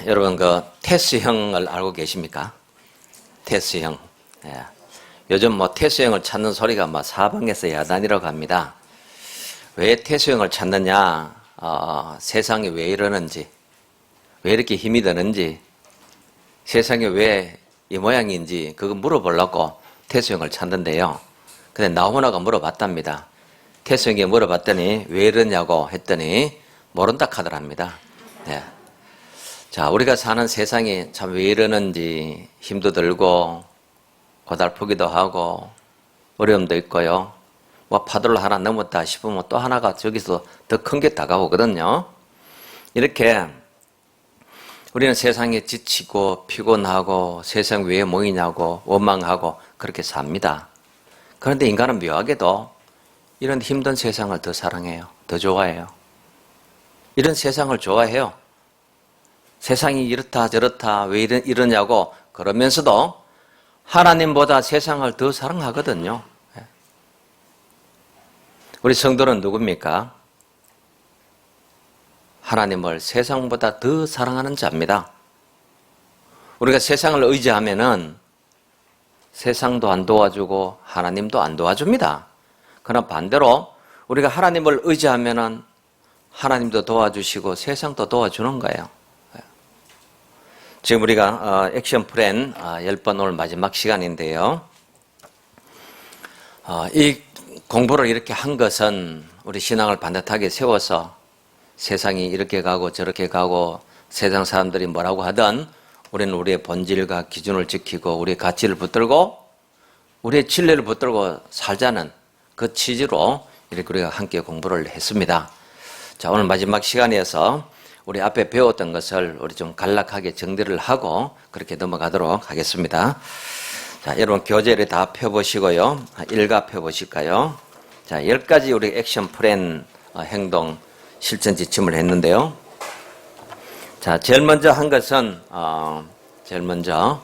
여러분 그 테스형을 알고 계십니까? 테스형. 예. 요즘 뭐 테스형을 찾는 소리가 뭐 사방에서 야단이라고 합니다. 왜 테스형을 찾느냐? 세상이 왜 이러는지, 왜 이렇게 힘이 드는지, 세상이 왜 이 모양인지 그거 물어보려고 테스형을 찾는데요. 근데 나훈아가 물어봤답니다. 테스형이 물어봤더니 왜 이러냐고 했더니 모른다 하더랍니다. 예. 자, 우리가 사는 세상이 참 왜 이러는지 힘도 들고 고달프기도 하고 어려움도 있고요. 뭐 파도를 하나 넘었다 싶으면 또 하나가 저기서 더 큰 게 다가오거든요. 이렇게 우리는 세상에 지치고 피곤하고 세상 왜 모이냐고 원망하고 그렇게 삽니다. 그런데 인간은 묘하게도 이런 힘든 세상을 더 사랑해요. 더 좋아해요. 이런 세상을 좋아해요. 세상이 이렇다 저렇다 왜 이러냐고 그러면서도 하나님보다 세상을 더 사랑하거든요. 우리 성도는 누굽니까? 하나님을 세상보다 더 사랑하는 자입니다. 우리가 세상을 의지하면은 세상도 안 도와주고 하나님도 안 도와줍니다. 그러나 반대로 우리가 하나님을 의지하면은 하나님도 도와주시고 세상도 도와주는 거예요. 지금 우리가 액션 플랜 10번 오늘 마지막 시간인데요. 이 공부를 이렇게 한 것은 우리 신앙을 반듯하게 세워서 세상이 이렇게 가고 저렇게 가고 세상 사람들이 뭐라고 하든 우리는 우리의 본질과 기준을 지키고 우리의 가치를 붙들고 우리의 진리를 붙들고 살자는 그 취지로 이렇게 우리가 함께 공부를 했습니다. 자, 오늘 마지막 시간에서 우리 앞에 배웠던 것을 우리 좀 간략하게 정리를 하고 그렇게 넘어가도록 하겠습니다. 자, 여러분 교재를 다 펴보시고요. 일가 펴보실까요? 자, 10가지 우리 액션 플랜 행동 실천 지침을 했는데요. 자, 제일 먼저 한 것은 제일 먼저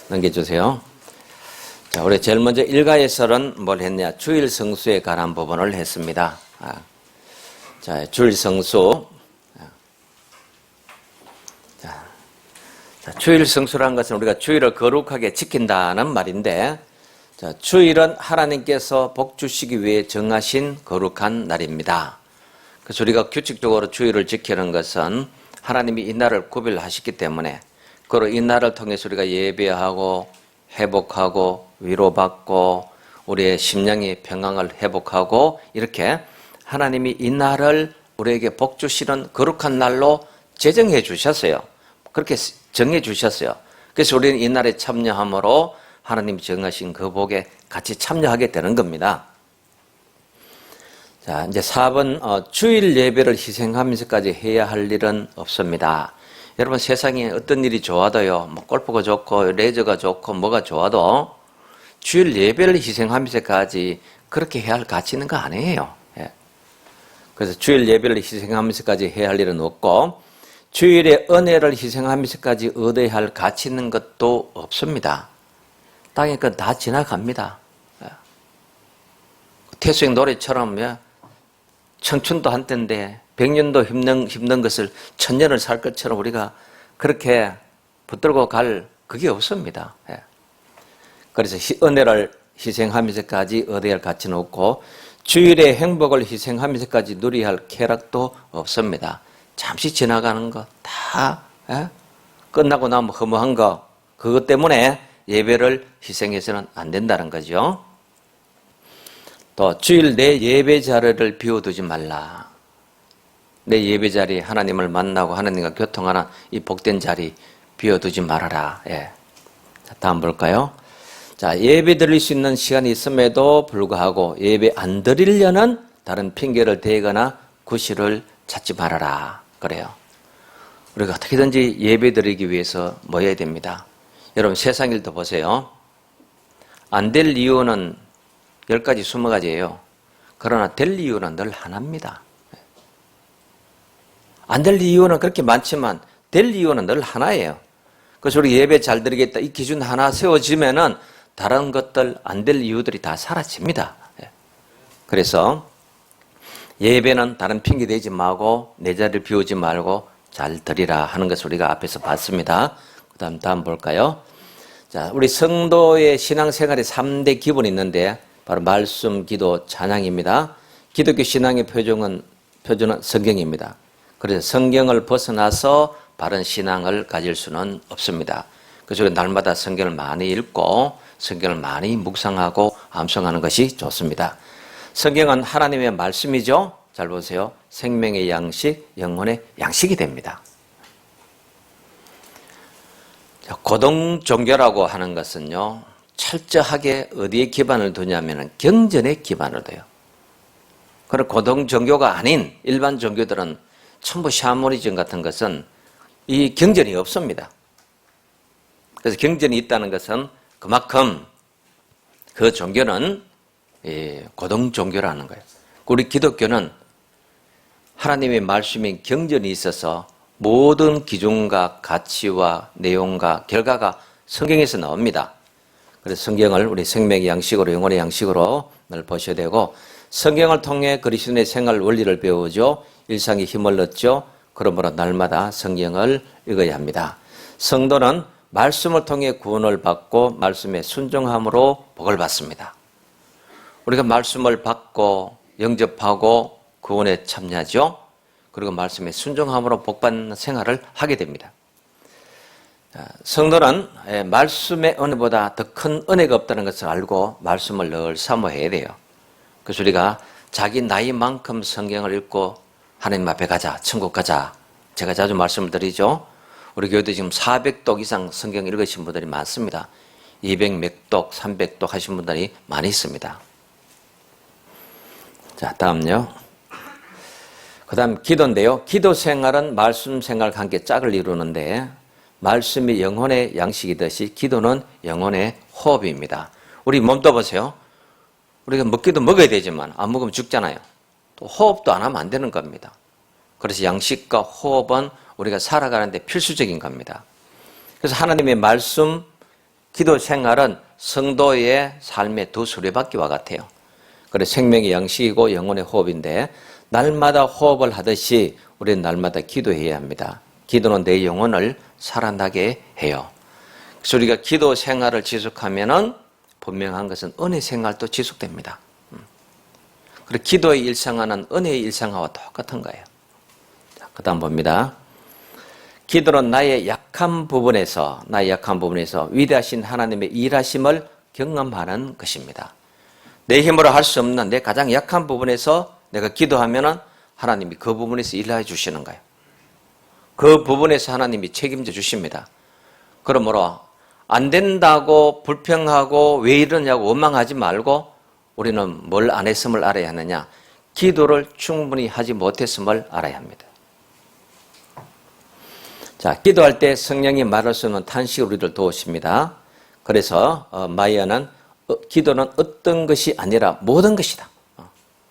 넘겨주세요. 자, 우리 제일 먼저 일가에서는 뭘 했냐? 주일 성수에 관한 부분을 했습니다. 자, 주일 성수. 자, 주일 성수라는 것은 우리가 주일을 거룩하게 지킨다는 말인데, 자, 주일은 하나님께서 복 주시기 위해 정하신 거룩한 날입니다. 그래서 우리가 규칙적으로 주일을 지키는 것은 하나님이 이 날을 구별하셨기 때문에, 그리고 이 날을 통해서 우리가 예배하고 회복하고 위로받고 우리의 심령의 평강을 회복하고 이렇게 하나님이 이 날을 우리에게 복 주시는 거룩한 날로 제정해 주셨어요. 그렇게 정해 주셨어요. 그래서 우리는 이 날에 참여함으로 하나님이 정하신 그 복에 같이 참여하게 되는 겁니다. 자, 이제 4번, 주일 예배를 희생하면서까지 해야 할 일은 없습니다. 여러분 세상에 어떤 일이 좋아도요, 뭐 골프가 좋고 레저가 좋고 뭐가 좋아도 주일 예배를 희생하면서까지 그렇게 해야 할 가치 있는 거 아니에요. 예. 그래서 주일 예배를 희생하면서까지 해야 할 일은 없고 주일의 은혜를 희생하면서까지 얻어야 할 가치 있는 것도 없습니다. 땅에 건 다 지나갑니다. 태수형 노래처럼 청춘도 한때인데 100년도 힘든 것을 1000년을 살 것처럼 우리가 그렇게 붙들고 갈 그게 없습니다. 그래서 은혜를 희생하면서까지 얻어야 할 가치는 없고 주일의 행복을 희생하면서까지 누려야 할 쾌락도 없습니다. 잠시 지나가는 거 다 끝나고 나면 허무한 거 그것 때문에 예배를 희생해서는 안 된다는 거죠. 또 주일 내 예배 자리를 비워두지 말라. 내 예배 자리 하나님을 만나고 하나님과 교통하는 이 복된 자리 비워두지 말아라. 예. 자, 다음 볼까요? 자, 예배 드릴 수 있는 시간이 있음에도 불구하고 예배 안 드리려는 다른 핑계를 대거나 구실을 찾지 말아라. 그래요. 우리가 어떻게든지 예배 드리기 위해서 뭐 해야 됩니다. 여러분 세상 일도 보세요. 안 될 이유는 10가지 20가지예요. 그러나 될 이유는 늘 하나입니다. 안 될 이유는 그렇게 많지만 될 이유는 늘 하나예요. 그래서 우리 예배 잘 드리겠다 이 기준 하나 세워지면은 다른 것들 안 될 이유들이 다 사라집니다. 그래서 예배는 다른 핑계 대지 말고 내 자리를 비우지 말고 잘 들으라 하는 것을 우리가 앞에서 봤습니다. 다음 볼까요? 자, 우리 성도의 신앙생활에 3대 기본이 있는데 바로 말씀, 기도, 찬양입니다. 기독교 신앙의 표준은 성경입니다. 그래서 성경을 벗어나서 바른 신앙을 가질 수는 없습니다. 그래서 날마다 성경을 많이 읽고 성경을 많이 묵상하고 암송하는 것이 좋습니다. 성경은 하나님의 말씀이죠. 잘 보세요. 생명의 양식, 영혼의 양식이 됩니다. 고등 종교라고 하는 것은요, 철저하게 어디에 기반을 두냐면 경전에 기반을 둬요. 그리고 고등 종교가 아닌 일반 종교들은 전부 샤머니즘 같은 것은 이 경전이 없습니다. 그래서 경전이 있다는 것은 그만큼 그 종교는 고등 종교라는 거예요. 우리 기독교는 하나님의 말씀인 경전이 있어서 모든 기준과 가치와 내용과 결과가 성경에서 나옵니다. 그래서 성경을 우리 생명의 양식으로, 영혼의 양식으로 늘 보셔야 되고, 성경을 통해 그리스도인의 생활 원리를 배우죠. 일상에 힘을 얻죠. 그러므로 날마다 성경을 읽어야 합니다. 성도는 말씀을 통해 구원을 받고 말씀에 순종함으로 복을 받습니다. 우리가 말씀을 받고 영접하고 구원에 참여하죠. 그리고 말씀에 순종함으로 복받는 생활을 하게 됩니다. 성도는 말씀의 은혜보다 더 큰 은혜가 없다는 것을 알고 말씀을 늘 사모해야 돼요. 그래서 우리가 자기 나이만큼 성경을 읽고 하나님 앞에 가자, 천국 가자. 제가 자주 말씀을 드리죠. 우리 교회도 지금 400독 이상 성경 읽으신 분들이 많습니다. 200몇 독, 300독 하신 분들이 많이 있습니다. 자, 다음요. 그 다음 기도인데요. 기도 생활은 말씀 생활과 함께 짝을 이루는데, 말씀이 영혼의 양식이듯이 기도는 영혼의 호흡입니다. 우리 몸도 보세요. 우리가 먹기도 먹어야 되지만 안 먹으면 죽잖아요. 또 호흡도 안 하면 안 되는 겁니다. 그래서 양식과 호흡은 우리가 살아가는데 필수적인 겁니다. 그래서 하나님의 말씀, 기도 생활은 성도의 삶의 두 수레바퀴와 같아요. 그래서 생명의 양식이고 영혼의 호흡인데, 날마다 호흡을 하듯이 우리는 날마다 기도해야 합니다. 기도는 내 영혼을 살아나게 해요. 그래서 우리가 기도 생활을 지속하면은 분명한 것은 은혜 생활도 지속됩니다. 그리고 기도의 일상화는 은혜의 일상화와 똑같은 거예요. 그 다음 봅니다. 기도는 나의 약한 부분에서 위대하신 하나님의 일하심을 경험하는 것입니다. 내 힘으로 할 수 없는 내 가장 약한 부분에서 내가 기도하면은 하나님이 그 부분에서 일해 주시는 거예요. 그 부분에서 하나님이 책임져 주십니다. 그러므로 안 된다고 불평하고 왜 이러냐고 원망하지 말고 우리는 뭘 안 했음을 알아야 하느냐? 기도를 충분히 하지 못했음을 알아야 합니다. 자, 기도할 때 성령이 말할 수 없는 탄식을 우리를 도우십니다. 그래서 마이어는 기도는 어떤 것이 아니라 모든 것이다.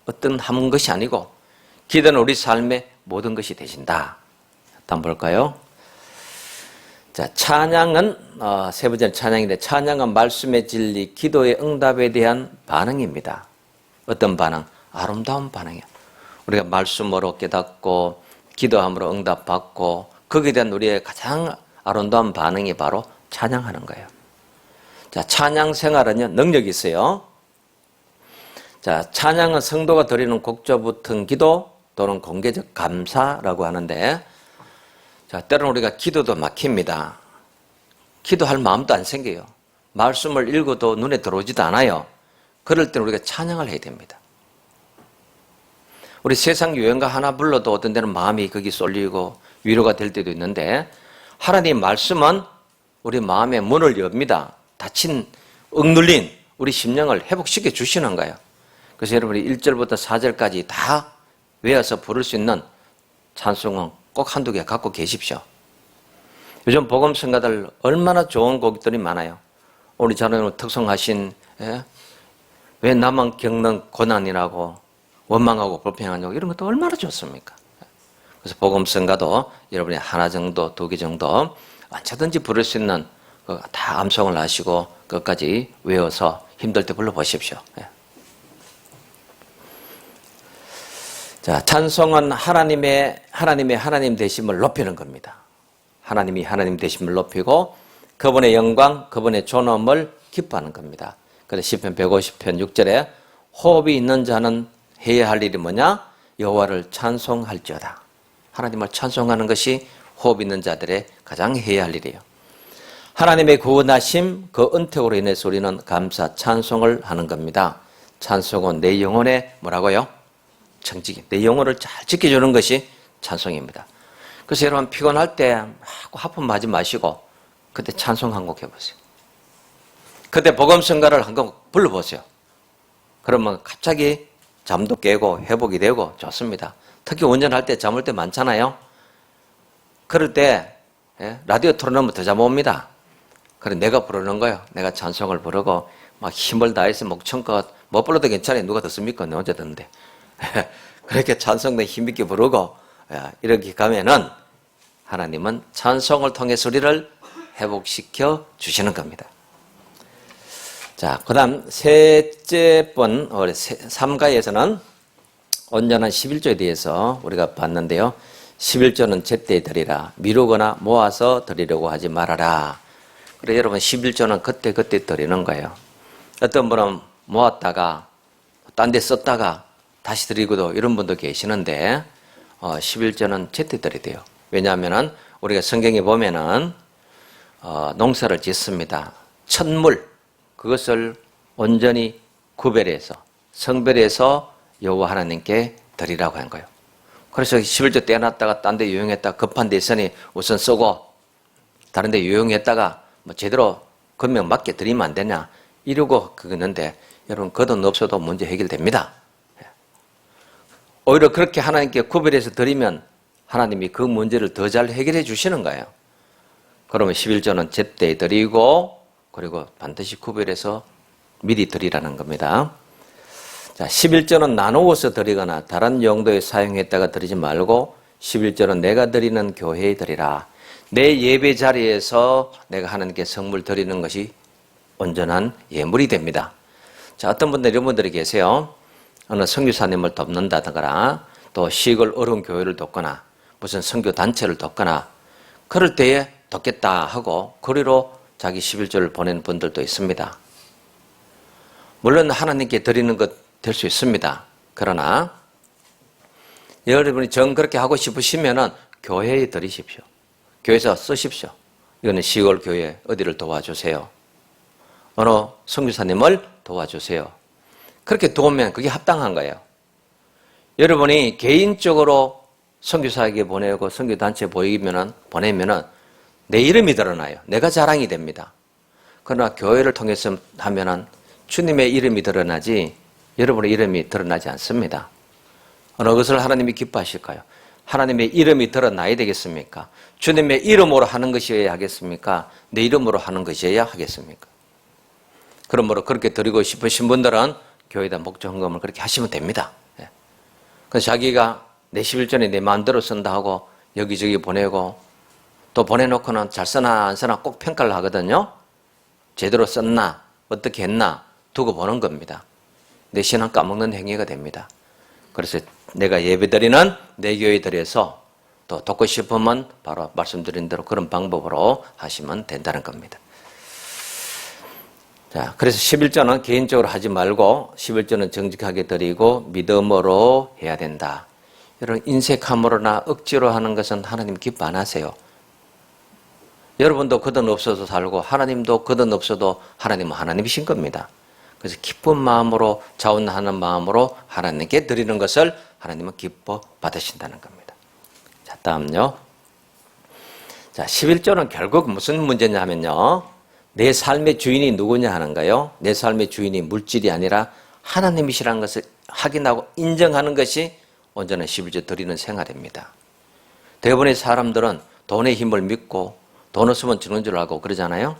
어떤 한 것이 아니고 기도는 우리 삶의 모든 것이 되신다. 한번 볼까요? 자, 찬양은 세 번째는 찬양인데, 찬양은 말씀의 진리, 기도의 응답에 대한 반응입니다. 어떤 반응? 아름다운 반응이에요. 우리가 말씀으로 깨닫고 기도함으로 응답받고 거기에 대한 우리의 가장 아름다운 반응이 바로 찬양하는 거예요. 자, 찬양 생활은요, 능력이 있어요. 자, 찬양은 성도가 드리는 곡조 붙은 기도 또는 공개적 감사라고 하는데, 자, 때로는 우리가 기도도 막힙니다. 기도할 마음도 안 생겨요. 말씀을 읽어도 눈에 들어오지도 않아요. 그럴 때는 우리가 찬양을 해야 됩니다. 우리 세상 유행가 하나 불러도 어떤 때는 마음이 거기 쏠리고 위로가 될 때도 있는데, 하나님 말씀은 우리 마음의 문을 엽니다. 닫힌, 억눌린 우리 심령을 회복시켜 주시는 거예요. 그래서 여러분이 1절부터 4절까지 다 외워서 부를 수 있는 찬송은 꼭 한두 개 갖고 계십시오. 요즘 복음 성가들 얼마나 좋은 곡들이 많아요. 우리 자녀는 특성하신 왜 나만 겪는 고난이라고 원망하고 불평하냐고, 이런 것도 얼마나 좋습니까? 그래서 복음 성가도 여러분이 하나 정도, 두 개 정도 언제든지 부를 수 있는 다 암송을 하시고 끝까지 외워서 힘들 때 불러보십시오. 자, 찬송은 하나님의 하나님 되심을 높이는 겁니다. 하나님이 하나님 되심을 높이고 그분의 영광, 그분의 존엄을 기뻐하는 겁니다. 그래서 시편 150편 6절에 호흡이 있는 자는 해야 할 일이 뭐냐? 여호와를 찬송할지어다. 하나님을 찬송하는 것이 호흡 있는 자들의 가장 해야 할 일이에요. 하나님의 구원하심, 그 은택으로 인해서 우리는 감사, 찬송을 하는 겁니다. 찬송은 내 영혼의 뭐라고요? 정직이. 내 영혼을 잘 지켜주는 것이 찬송입니다. 그래서 여러분 피곤할 때 하품 하지 마시고 그때 찬송 한 곡 해보세요. 그때 복음성가를 한 곡 불러보세요. 그러면 갑자기 잠도 깨고 회복이 되고 좋습니다. 특히 운전할 때 잠올 때 많잖아요. 그럴 때 라디오 틀어놓으면 더 잠 옵니다. 그래 내가 부르는 거예요. 내가 찬송을 부르고 막 힘을 다해서 목청껏 못 불러도 괜찮아요. 누가 듣습니까? 내 혼자 듣는데. 그렇게 찬송도 힘있게 부르고 이렇게 가면은 하나님은 찬송을 통해서 우리를 회복시켜 주시는 겁니다. 자, 그 다음 셋째 번, 3가에서는 온전한 11조에 대해서 우리가 봤는데요. 11조는 제때 드리라. 미루거나 모아서 드리려고 하지 말아라. 그래 여러분 11조는 그때 드리는 거예요. 어떤 분은 모았다가 딴 데 썼다가 다시 드리고도 이런 분도 계시는데 11조는 제때 드려야 돼요. 왜냐하면 우리가 성경에 보면은 농사를 짓습니다. 첫물 그것을 온전히 구별해서 성별해서 여호와 하나님께 드리라고 한 거예요. 그래서 11조 떼어놨다가 딴 데 유용했다가 급한 데 있으니 우선 쓰고 다른 데 유용했다가 뭐 제대로 금명 맞게 드리면 안 되냐 이러고 그러는데 여러분 그 돈 없어도 문제 해결됩니다. 오히려 그렇게 하나님께 구별해서 드리면 하나님이 그 문제를 더 잘 해결해 주시는 거예요. 그러면 11조는 제때 드리고 그리고 반드시 구별해서 미리 드리라는 겁니다. 자, 11조는 나누어서 드리거나 다른 용도에 사용했다가 드리지 말고 11조는 내가 드리는 교회에 드리라. 내 예배 자리에서 내가 하나님께 성물 드리는 것이 온전한 예물이 됩니다. 자, 어떤 분들 이런 분들이 계세요. 어느 선교사님을 돕는다거나 또 시골 어려운 교회를 돕거나 무슨 선교 단체를 돕거나 그럴 때에 돕겠다 하고 거리로 자기 11조를 보내는 분들도 있습니다. 물론 하나님께 드리는 것 될 수 있습니다. 그러나 여러분이 정 그렇게 하고 싶으시면은 교회에 드리십시오. 교회에서 쓰십시오. 이거는 시골 교회 어디를 도와주세요. 어느 선교사님을 도와주세요. 그렇게 도우면 그게 합당한 거예요. 여러분이 개인적으로 선교사에게 보내고 선교단체에 보내면은 내 이름이 드러나요. 내가 자랑이 됩니다. 그러나 교회를 통해서 하면은 주님의 이름이 드러나지 여러분의 이름이 드러나지 않습니다. 어느 것을 하나님이 기뻐하실까요? 하나님의 이름이 드러나야 되겠습니까? 주님의 이름으로 하는 것이어야 하겠습니까? 내 이름으로 하는 것이어야 하겠습니까? 그러므로 그렇게 드리고 싶으신 분들은 교회에다 목적 헌금을 그렇게 하시면 됩니다. 그래서 자기가 내 11조에 내 마음대로 쓴다 하고 여기저기 보내고 또 보내놓고는 잘 쓰나 안 쓰나 꼭 평가를 하거든요. 제대로 썼나 어떻게 했나 두고 보는 겁니다. 내 신앙 까먹는 행위가 됩니다. 그래서 내가 예배드리는 내 교회에 드려서 또 돕고 싶으면 바로 말씀드린 대로 그런 방법으로 하시면 된다는 겁니다. 자, 그래서 11조는 개인적으로 하지 말고 11조는 정직하게 드리고 믿음으로 해야 된다. 여러분 인색함으로나 억지로 하는 것은 하나님 기뻐 안 하세요. 여러분도 그 돈 없어도 살고 하나님도 그 돈 없어도 하나님은 하나님이신 겁니다. 그래서 기쁜 마음으로 자원하는 마음으로 하나님께 드리는 것을 하나님은 기뻐 받으신다는 겁니다. 자, 다음요. 자, 11조는 결국 무슨 문제냐 하면요. 내 삶의 주인이 누구냐 하는 거예요. 내 삶의 주인이 물질이 아니라 하나님이시라는 것을 확인하고 인정하는 것이 온전한 11조 드리는 생활입니다. 대부분의 사람들은 돈의 힘을 믿고 돈 없으면 주는 줄 알고 그러잖아요.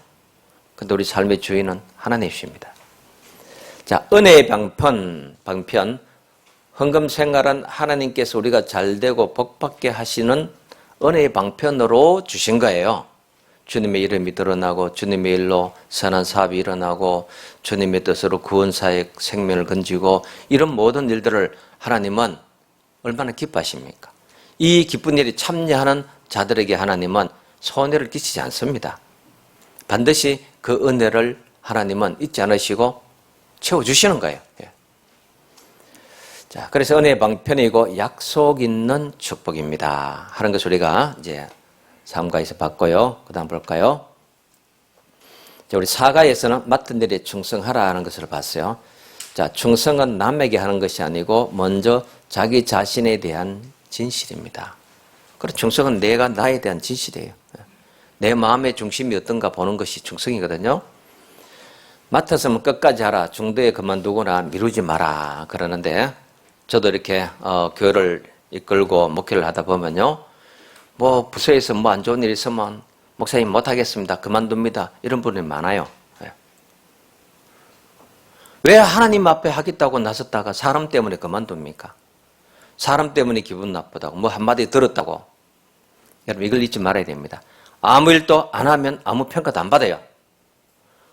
근데 우리 삶의 주인은 하나님이십니다. 자, 은혜의 방편, 헌금 생활은 하나님께서 우리가 잘되고 복받게 하시는 은혜의 방편으로 주신 거예요. 주님의 이름이 드러나고 주님의 일로 선한 사업이 일어나고 주님의 뜻으로 구원사의 생명을 건지고 이런 모든 일들을 하나님은 얼마나 기뻐하십니까? 이 기쁜 일에 참여하는 자들에게 하나님은 손해를 끼치지 않습니다. 반드시 그 은혜를 하나님은 잊지 않으시고 채워주시는 거예요. 예. 자, 그래서 은혜의 방편이고 약속 있는 축복입니다. 하는 것을 우리가 이제 3가에서 봤고요. 그 다음 볼까요? 자, 우리 4가에서는 맡은 일에 충성하라 하는 것을 봤어요. 자, 충성은 남에게 하는 것이 아니고 먼저 자기 자신에 대한 진실입니다. 그리고 충성은 내가 나에 대한 진실이에요. 내 마음의 중심이 어떤가 보는 것이 충성이거든요. 맡았으면 끝까지 하라. 중도에 그만두거나 미루지 마라. 그러는데 저도 이렇게 교회를 이끌고 목회를 하다 보면요. 뭐 부서에서 뭐 안 좋은 일 있으면 목사님 못하겠습니다. 그만둡니다. 이런 분이 많아요. 왜 하나님 앞에 하겠다고 나섰다가 사람 때문에 그만둡니까? 사람 때문에 기분 나쁘다고 뭐 한마디 들었다고. 여러분 이걸 잊지 말아야 됩니다. 아무 일도 안 하면 아무 평가도 안 받아요.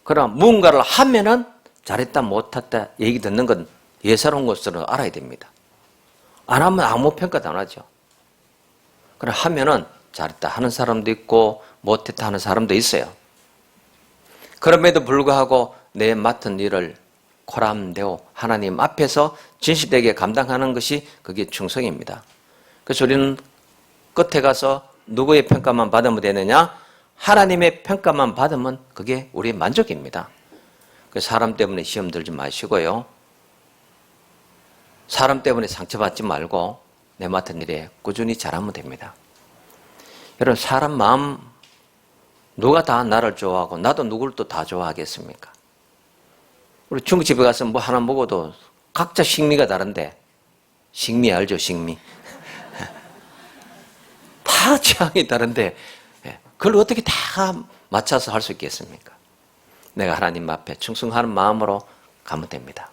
그럼 무언가를 하면은 잘했다 못했다 얘기 듣는 건 예사로운 것으로 알아야 됩니다. 안 하면 아무 평가도 안 하죠. 그럼 하면은 잘했다 하는 사람도 있고 못했다 하는 사람도 있어요. 그럼에도 불구하고 내 맡은 일을 코람대오 하나님 앞에서 진실되게 감당하는 것이 그게 충성입니다. 그래서 우리는 끝에 가서 누구의 평가만 받으면 되느냐? 하나님의 평가만 받으면 그게 우리의 만족입니다. 그래서 사람 때문에 시험 들지 마시고요. 사람 때문에 상처받지 말고 내 맡은 일에 꾸준히 잘하면 됩니다. 여러분 사람 마음 누가 다 나를 좋아하고 나도 누구를 또 다 좋아하겠습니까? 우리 중국집에 가서 뭐 하나 먹어도 각자 식미가 다른데 식미 알죠? 식미. 다 취향이 다른데 그걸 어떻게 다 맞춰서 할 수 있겠습니까? 내가 하나님 앞에 충성하는 마음으로 가면 됩니다.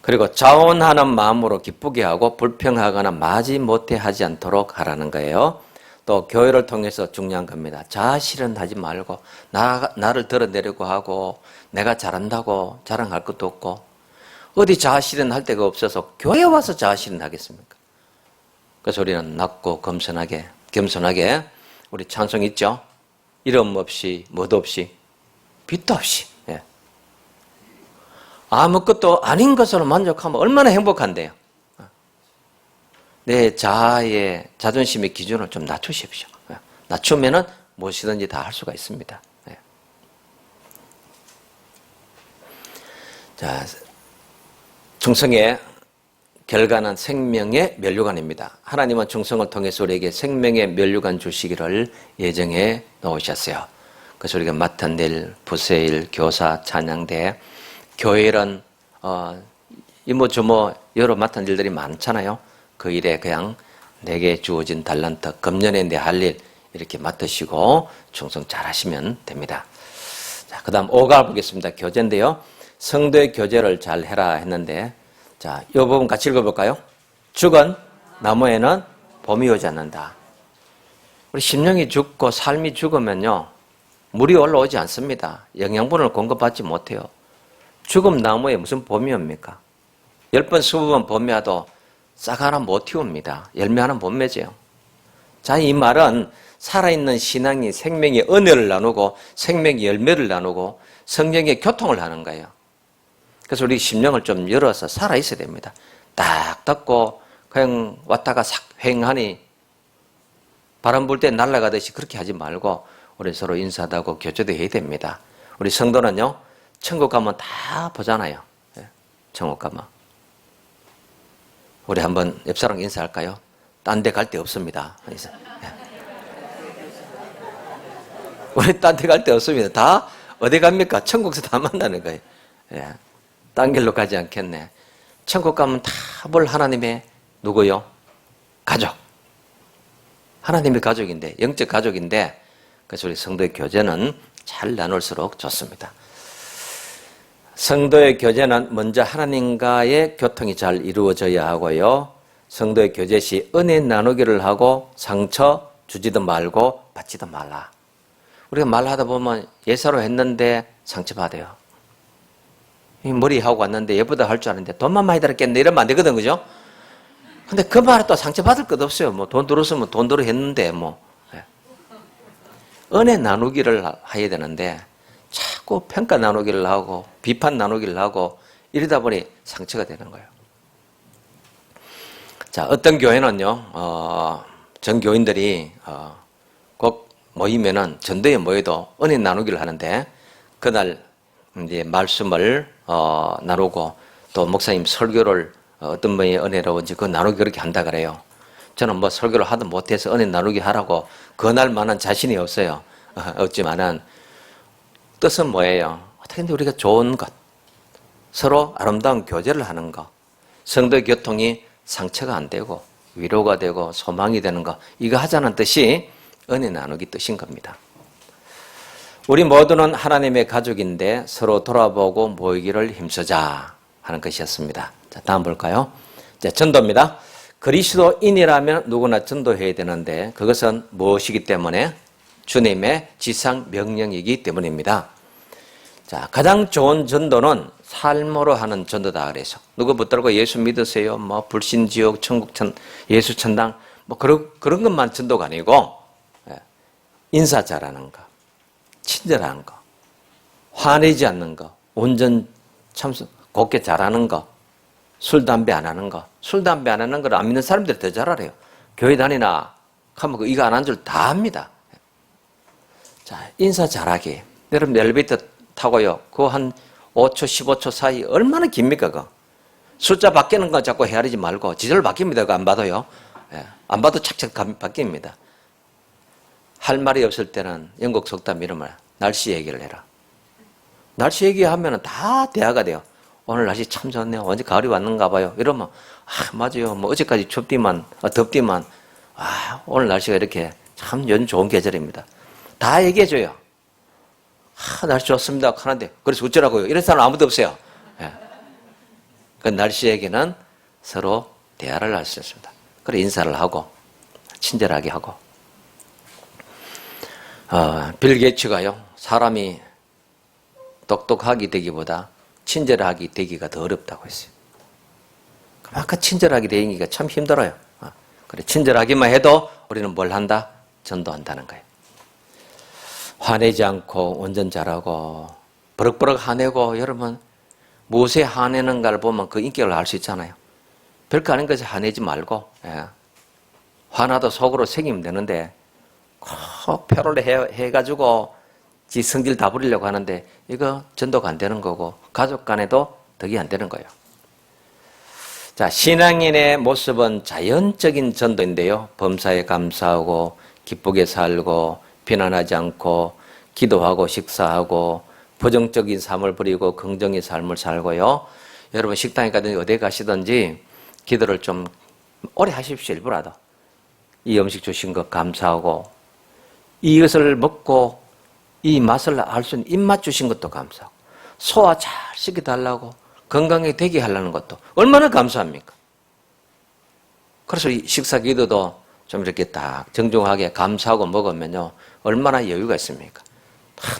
그리고 자원하는 마음으로 기쁘게 하고 불평하거나 마지못해 하지 않도록 하라는 거예요. 또 교회를 통해서 중요한 겁니다. 자아실현 하지 말고 나를 드러내려고 하고 내가 잘한다고 자랑할 것도 없고 어디 자아실현 할 데가 없어서 교회에 와서 자아실현 하겠습니까? 그래서 우리는 낮고 겸손하게 우리 찬송 있죠? 이름 없이 뭣 없이 빛도 없이 아무것도 아닌 것으로 만족하면 얼마나 행복한데요. 내 자아의 자존심의 기준을 좀 낮추십시오. 낮추면은 무엇이든지 다 할 수가 있습니다. 자, 충성의 결과는 생명의 면류관입니다. 하나님은 충성을 통해서 우리에게 생명의 면류관 주시기를 예정해 놓으셨어요. 그래서 우리가 맡은 일, 부서일, 교사, 찬양대, 교회는 이모저모 여러 맡은 일들이 많잖아요. 그 일에 그냥 내게 주어진 달란트, 금년에 내 할 일 이렇게 맡으시고 충성 잘 하시면 됩니다. 자, 그 다음 5가 보겠습니다. 교제인데요. 성도의 교제를 잘 해라 했는데 자, 이 부분 같이 읽어볼까요? 죽은 나무에는 봄이 오지 않는다. 우리 심령이 죽고 삶이 죽으면요. 물이 올라오지 않습니다. 영양분을 공급받지 못해요. 죽은 나무에 무슨 봄이 옵니까? 10번, 20번 봄이 와도 싹 하나 못 틔웁니다. 열매 하나 못 맺어요. 자, 이 말은 살아있는 신앙이 생명의 은혜를 나누고 생명의 열매를 나누고 성령의 교통을 하는 거예요. 그래서 우리 심령을 좀 열어서 살아있어야 됩니다. 딱 닫고 그냥 왔다가 싹 휑하니 바람 불 때 날아가듯이 그렇게 하지 말고 우리 서로 인사도 하고 교제도 해야 됩니다. 우리 성도는요. 천국 가면 다 보잖아요. 천국 가면. 우리 한번 옆사람 인사할까요? 딴 데 갈 데 없습니다. 우리 딴 데 갈 데 없습니다. 다 어디 갑니까? 천국에서 다 만나는 거예요. 딴 길로 가지 않겠네. 천국 가면 다 뭘 하나님의 누구요? 가족. 하나님의 가족인데, 영적 가족인데, 그래서 우리 성도의 교제는 잘 나눌수록 좋습니다. 성도의 교제는 먼저 하나님과의 교통이 잘 이루어져야 하고요. 성도의 교제 시 은혜 나누기를 하고 상처 주지도 말고 받지도 말라. 우리가 말하다 보면 예사로 했는데 상처받아요. 머리 하고 왔는데 예쁘다 할 줄 아는데 돈만 많이 들었겠네 이러면 안 되거든, 그죠? 근데 그 말에 또 상처받을 것 없어요. 뭐 돈 들었으면 돈대로 했는데 뭐. 예. 은혜 나누기를 해야 되는데 자꾸 평가 나누기를 하고 비판 나누기를 하고 이러다 보니 상처가 되는 거예요. 자, 어떤 교회는요, 전 교인들이 꼭 모이면은 전도에 모여도 은혜 나누기를 하는데 그날 이제 말씀을 나누고 또 목사님 설교를 어떤 분이 은혜로운지 그 나누기 그렇게 한다 그래요. 저는 뭐 설교를 하도 못해서 은혜 나누기 하라고 그날만한 자신이 없어요. 없지만은 뜻은 뭐예요? 어떻게든 우리가 좋은 것, 서로 아름다운 교제를 하는 것, 성도의 교통이 상처가 안 되고 위로가 되고 소망이 되는 것, 이거 하자는 뜻이 은혜 나누기 뜻인 겁니다. 우리 모두는 하나님의 가족인데 서로 돌아보고 모이기를 힘쓰자 하는 것이었습니다. 자, 다음 볼까요? 자, 전도입니다. 그리스도인이라면 누구나 전도해야 되는데 그것은 무엇이기 때문에? 주님의 지상 명령이기 때문입니다. 자, 가장 좋은 전도는 삶으로 하는 전도다 그래서 누구 붙들고 예수 믿으세요? 뭐 불신 지옥 천국 예수 천당 뭐 그런 것만 전도가 아니고 인사 잘하는 거, 친절한 거, 화내지 않는 거, 운전 참석 곱게 잘하는 거, 술 담배 안 하는 거. 술 담배 안 하는 걸 안 믿는 사람들이 더 잘 알아요. 교회 다니나 하면 이거 안 한 줄 다 압니다. 자, 인사 잘하기. 여러분 엘리베이터 타고요. 그거 한 5초, 15초 사이 얼마나 깁니까, 그거? 숫자 바뀌는 거 자꾸 헤아리지 말고 지절 바뀝니다. 그거 안 봐도요. 예, 안 봐도 착착 바뀝니다. 할 말이 없을 때는 영국 속담 이름을 날씨 얘기를 해라. 날씨 얘기하면 다 대화가 돼요. 오늘 날씨 참 좋네요. 언제 가을이 왔는가 봐요. 이러면 맞아요. 뭐 어제까지 춥디만 덥디만 오늘 날씨가 이렇게 참 요즘 좋은 계절입니다. 다 얘기해줘요. 날씨 좋습니다 하는데 그래서 어쩌라고요? 이런 사람 아무도 없어요. 예. 그 날씨 얘기는 서로 대화를 할 수 있습니다. 그래 인사를 하고 친절하게 하고 빌 게이츠가요. 사람이 똑똑하게 되기보다 친절하게 되기가 더 어렵다고 했어요. 그만큼 친절하게 되기가 참 힘들어요. 그래 친절하기만 해도 우리는 뭘 한다? 전도한다는 거예요. 화내지 않고 운전 잘하고 버럭버럭 화내고 여러분 무엇에 화내는가를 보면 그 인격을 알 수 있잖아요. 별거 아닌 것에 화내지 말고 화나도 속으로 새기면 되는데 꼭 표를 해가지고 지 성질 다 부리려고 하는데 이거 전도가 안 되는 거고 가족 간에도 덕이 안 되는 거예요. 자, 신앙인의 모습은 자연적인 전도인데요. 범사에 감사하고 기쁘게 살고 비난하지 않고 기도하고 식사하고 부정적인 삶을 버리고 긍정의 삶을 살고요. 여러분 식당에 가든지 어디 가시든지 기도를 좀 오래 하십시오. 일부라도. 이 음식 주신 것 감사하고 이것을 먹고 이 맛을 알 수 있는 입맛 주신 것도 감사하고 소화 잘 시켜달라고 건강하게 되게 하려는 것도 얼마나 감사합니까? 그래서 이 식사 기도도 좀 이렇게 딱 정중하게 감사하고 먹으면요 얼마나 여유가 있습니까?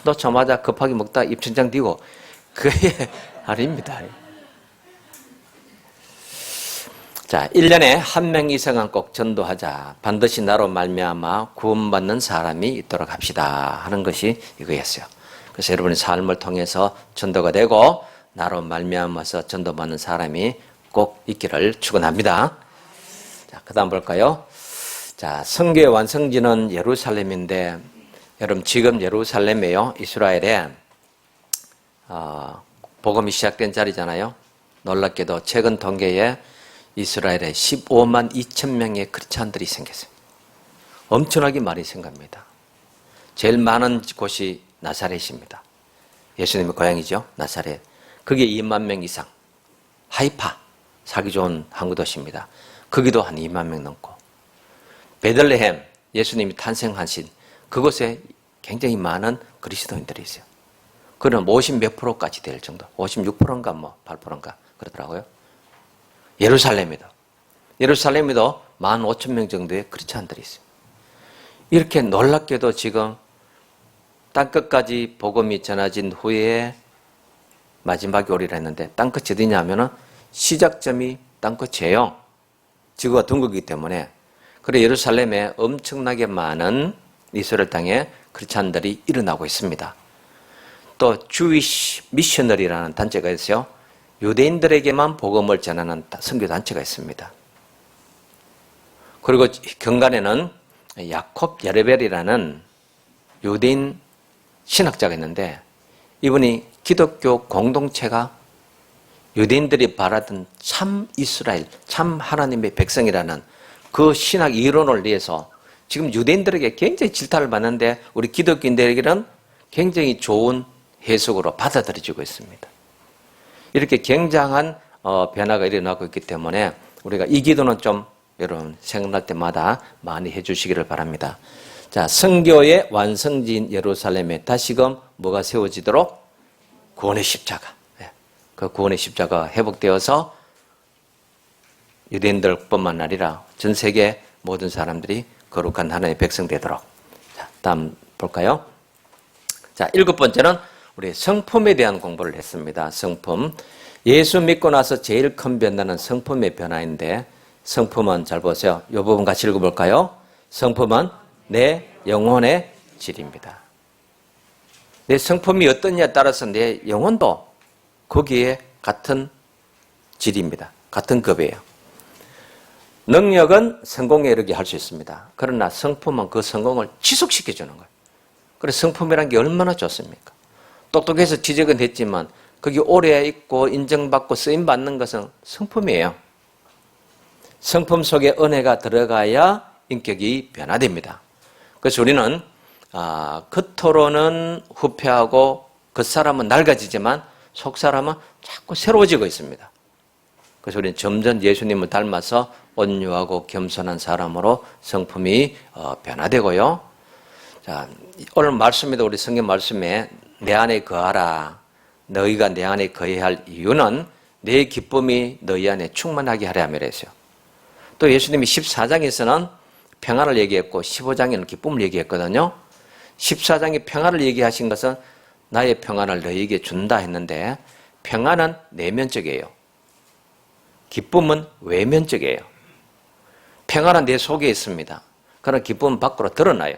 놓자마자 급하게 먹다 입천장 뒤고 그게 아닙니다. 자, 1년에 한 명 이상은 꼭 전도하자. 반드시 나로 말미암아 구원받는 사람이 있도록 합시다 하는 것이 이거였어요. 그래서 여러분의 삶을 통해서 전도가 되고 나로 말미암아서 전도받는 사람이 꼭 있기를 축원합니다. 자, 그다음 볼까요? 자, 성교의 완성지는 예루살렘인데 여러분 지금 예루살렘이에요. 이스라엘에 복음이 시작된 자리잖아요. 놀랍게도 최근 통계에 이스라엘에 15만 2천 명의 크리스찬들이 생겼어요. 엄청나게 많이 생깁니다. 제일 많은 곳이 나사렛입니다. 예수님의 고향이죠. 나사렛. 그게 2만 명 이상. 하이파, 살기 좋은 항구 도시입니다. 거기도 한 2만 명 넘고. 베들레헴, 예수님이 탄생하신 그곳에 굉장히 많은 그리스도인들이 있어요. 그는 50 몇 프로까지 될 정도. 56%인가 뭐 8%인가 그러더라고요. 예루살렘에도 15,000명 정도의 크리스찬들이 있어요. 이렇게 놀랍게도 지금 땅끝까지 복음이 전해진 후에 마지막에 오리라 했는데 땅끝이 어디냐면은 시작점이 땅끝이에요. 지구가 둥글기 때문에 그래 예루살렘에 엄청나게 많은 이스라엘 땅에 크리스찬들이 일어나고 있습니다. 또 주위시 미셔너리라는 단체가 있어요. 유대인들에게만 복음을 전하는 선교 단체가 있습니다. 그리고 경간에는 야콥 여레벨이라는 유대인 신학자가 있는데 이분이 기독교 공동체가 유대인들이 바라던 참 이스라엘, 참 하나님의 백성이라는 그 신학 이론을 위해서 지금 유대인들에게 굉장히 질타를 받는데 우리 기독교인들에게는 굉장히 좋은 해석으로 받아들여지고 있습니다. 이렇게 굉장한 변화가 일어나고 있기 때문에 우리가 이 기도는 좀 여러분 생각날 때마다 많이 해주시기를 바랍니다. 자, 성교의 완성지인 예루살렘에 다시금 뭐가 세워지도록 구원의 십자가, 그 구원의 십자가 회복되어서 유대인들뿐만 아니라 전 세계 모든 사람들이 거룩한 하나님의 백성 되도록. 자, 다음 볼까요? 자, 7번째는 우리 성품에 대한 공부를 했습니다. 성품. 예수 믿고 나서 제일 큰 변화는 성품의 변화인데 성품은 잘 보세요. 이 부분 같이 읽어볼까요? 성품은 내 영혼의 질입니다. 내 성품이 어떠냐에 따라서 내 영혼도 거기에 같은 질입니다. 같은 급이에요. 능력은 성공에 이르게 할 수 있습니다. 그러나 성품은 그 성공을 지속시켜주는 거예요. 그래서 성품이라는 게 얼마나 좋습니까? 똑똑해서 지적은 했지만 거기 오래 있고 인정받고 쓰임받는 것은 성품이에요. 성품 속에 은혜가 들어가야 인격이 변화됩니다. 그래서 우리는 겉으로는 후패하고 겉사람은 낡아지지만 속사람은 자꾸 새로워지고 있습니다. 그래서 우리는 점점 예수님을 닮아서 온유하고 겸손한 사람으로 성품이 변화되고요. 자, 오늘 말씀에도 우리 성경 말씀에 내 안에 거하라. 너희가 내 안에 거해야 할 이유는 내 기쁨이 너희 안에 충만하게 하려 함이라 했어요. 또 예수님이 14장에서는 평안을 얘기했고 15장에는 기쁨을 얘기했거든요. 14장에 평안을 얘기하신 것은 나의 평안을 너희에게 준다 했는데 평안은 내면적이에요. 기쁨은 외면적이에요. 평안은 내 속에 있습니다. 그러나 기쁨은 밖으로 드러나요.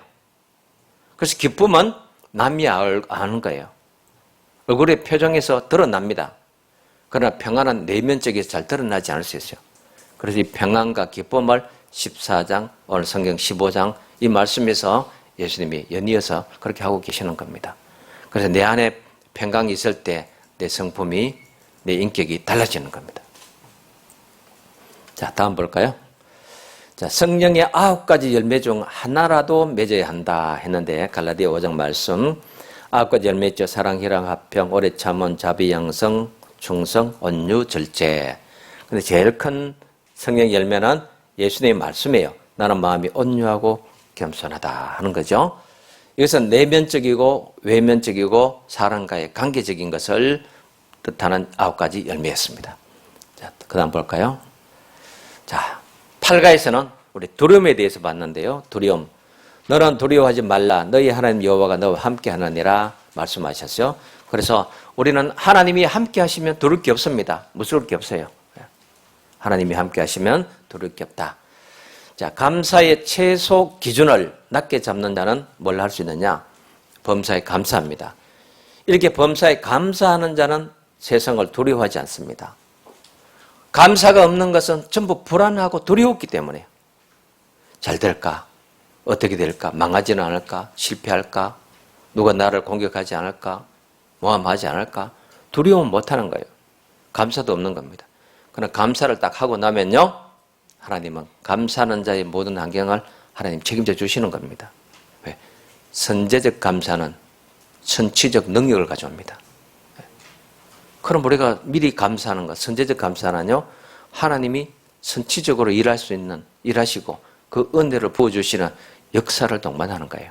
그래서 기쁨은 남이 아는 거예요. 얼굴의 표정에서 드러납니다. 그러나 평안은 내면적에서 잘 드러나지 않을 수 있어요. 그래서 이 평안과 기쁨을 14장, 오늘 성경 15장 이 말씀에서 예수님이 연이어서 그렇게 하고 계시는 겁니다. 그래서 내 안에 평강이 있을 때 내 성품이, 내 인격이 달라지는 겁니다. 자, 다음 볼까요? 자, 성령의 9가지 열매 중 하나라도 맺어야 한다 했는데 갈라디아 5장 말씀 9가지 열매 있죠. 사랑, 희랑, 화평, 오래 참음, 자비, 양성, 충성, 온유, 절제. 근데 제일 큰 성령 열매는 예수님의 말씀이에요. 나는 마음이 온유하고 겸손하다 하는 거죠. 이것은 내면적이고 외면적이고 사람과의 관계적인 것을 뜻하는 9가지 열매였습니다. 자, 그 다음 볼까요? 자, 8가에서는 우리 두려움에 대해서 봤는데요. 두려움. 너는 두려워하지 말라. 너희 하나님 여호와가 너와 함께 하느니라 말씀하셨어요. 그래서 우리는 하나님이 함께 하시면 두려울 게 없습니다. 무서울 게 없어요. 하나님이 함께 하시면 두려울 게 없다. 자, 감사의 최소 기준을 낮게 잡는 자는 뭘 할 수 있느냐? 범사에 감사합니다. 이렇게 범사에 감사하는 자는 세상을 두려워하지 않습니다. 감사가 없는 것은 전부 불안하고 두려웠기 때문에 잘 될까? 어떻게 될까? 망하지는 않을까? 실패할까? 누가 나를 공격하지 않을까? 모함하지 않을까? 두려움 못하는 거예요. 감사도 없는 겁니다. 그러나 감사를 딱 하고 나면요, 하나님은 감사하는 자의 모든 환경을 하나님 책임져 주시는 겁니다. 왜? 선제적 감사는 선취적 능력을 가져옵니다. 그럼 우리가 미리 감사하는 것, 선제적 감사는요, 하나님이 선취적으로 일할 수 있는, 일하시고 그 은혜를 부어주시는 역사를 동반하는 거예요.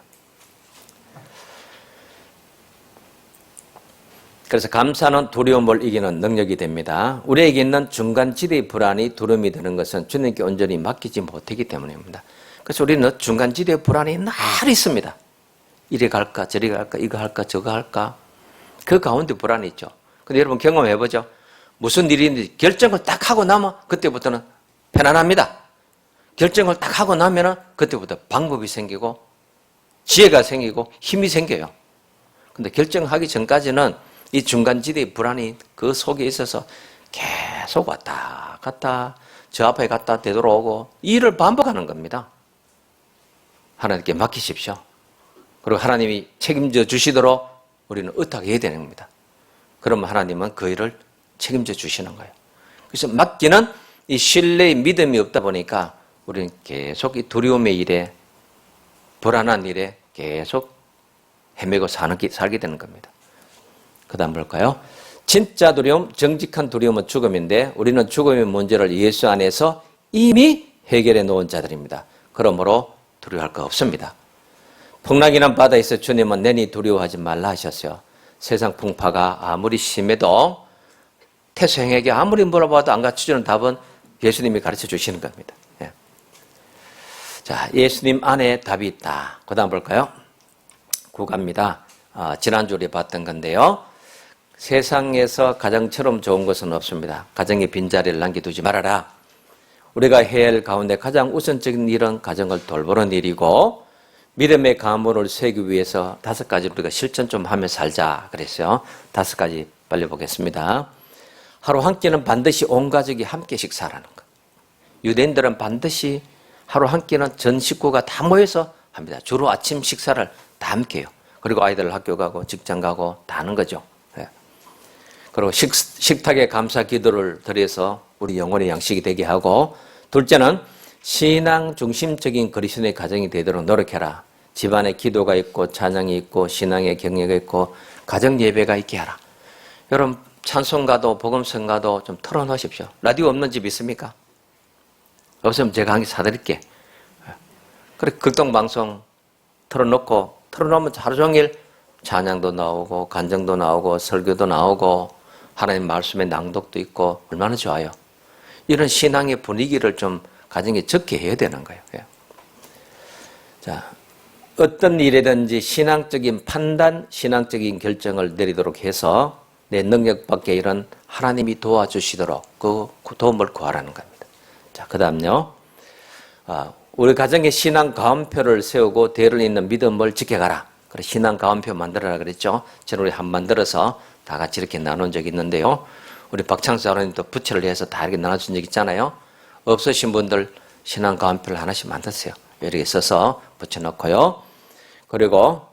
그래서 감사는 두려움을 이기는 능력이 됩니다. 우리에게 있는 중간지대의 불안이 두려움이 되는 것은 주님께 온전히 맡기지 못하기 때문입니다. 그래서 우리는 중간지대의 불안이 늘 있습니다. 이리 갈까 저리 갈까 이거 할까 저거 할까 그 가운데 불안이 있죠. 근데 여러분 경험해보죠. 무슨 일인지 결정을 딱 하고 나면 그때부터는 편안합니다. 결정을 딱 하고 나면은 그때부터 방법이 생기고 지혜가 생기고 힘이 생겨요. 근데 결정하기 전까지는 이 중간지대의 불안이 그 속에 있어서 계속 왔다 갔다 저 앞에 갔다 되돌아오고 이 일을 반복하는 겁니다. 하나님께 맡기십시오. 그리고 하나님이 책임져 주시도록 우리는 의탁해야 되는 겁니다. 그러면 하나님은 그 일을 책임져 주시는 거예요. 그래서 맡기는 이 신뢰의 믿음이 없다 보니까 우리는 계속 이 두려움의 일에 불안한 일에 계속 헤매고 살게 되는 겁니다. 그 다음 볼까요? 진짜 두려움, 정직한 두려움은 죽음인데 우리는 죽음의 문제를 예수 안에서 이미 해결해 놓은 자들입니다. 그러므로 두려워할 거 없습니다. 풍랑이란 바다에서 주님은 내니 두려워하지 말라 하셨어요. 세상 풍파가 아무리 심해도 태수형에게 아무리 물어봐도 안 갖춰주는 답은 예수님이 가르쳐 주시는 겁니다. 예. 자, 예수님 안에 답이 있다. 그 다음 볼까요? 9가입니다. 지난주 우리 봤던 건데요. 세상에서 가정처럼 좋은 것은 없습니다. 가정의 빈자리를 남겨두지 말아라. 우리가 해야 할 가운데 가장 우선적인 일은 가정을 돌보는 일이고 믿음의 가문을 세우기 위해서 5가지 우리가 실천 좀 하며 살자 그랬어요. 5가지 빨리 보겠습니다. 하루 한 끼는 반드시 온 가족이 함께 식사하는 것. 유대인들은 반드시 하루 한 끼는 전 식구가 다 모여서 합니다. 주로 아침 식사를 다 함께 해요. 그리고 아이들 학교 가고 직장 가고 다 하는 거죠. 네. 그리고 식탁에 감사 기도를 드려서 우리 영혼의 양식이 되게 하고 둘째는 신앙 중심적인 그리스도의 가정이 되도록 노력해라. 집안에 기도가 있고 찬양이 있고 신앙의 경례가 있고 가정 예배가 있게 하라. 여러분 찬송가도 복음성가도 좀 털어놓으십시오. 라디오 없는 집 있습니까? 없으면 제가 한 개 사드릴게. 그래 극동방송 틀어놓으면 하루 종일 찬양도 나오고 간정도 나오고 설교도 나오고 하나님 말씀의 낭독도 있고 얼마나 좋아요. 이런 신앙의 분위기를 좀 가정에 적게 해야 되는 거예요. 자, 어떤 일이든지 신앙적인 판단, 신앙적인 결정을 내리도록 해서 내 능력 밖의 일은 하나님이 도와주시도록 그 도움을 구하라는 겁니다. 자, 그 다음요. 우리 가정에 신앙 가운표를 세우고 대를 잇는 믿음을 지켜가라. 그래 신앙 가운표 만들어라 그랬죠. 저는 우리 한 만들어서 다 같이 이렇게 나눈 적이 있는데요. 우리 박창수 아버님도 부채를 해서 다 이렇게 나눠준 적 있잖아요. 없으신 분들 신앙 가운표를 하나씩 만드세요. 이렇게 써서 붙여놓고요. 그리고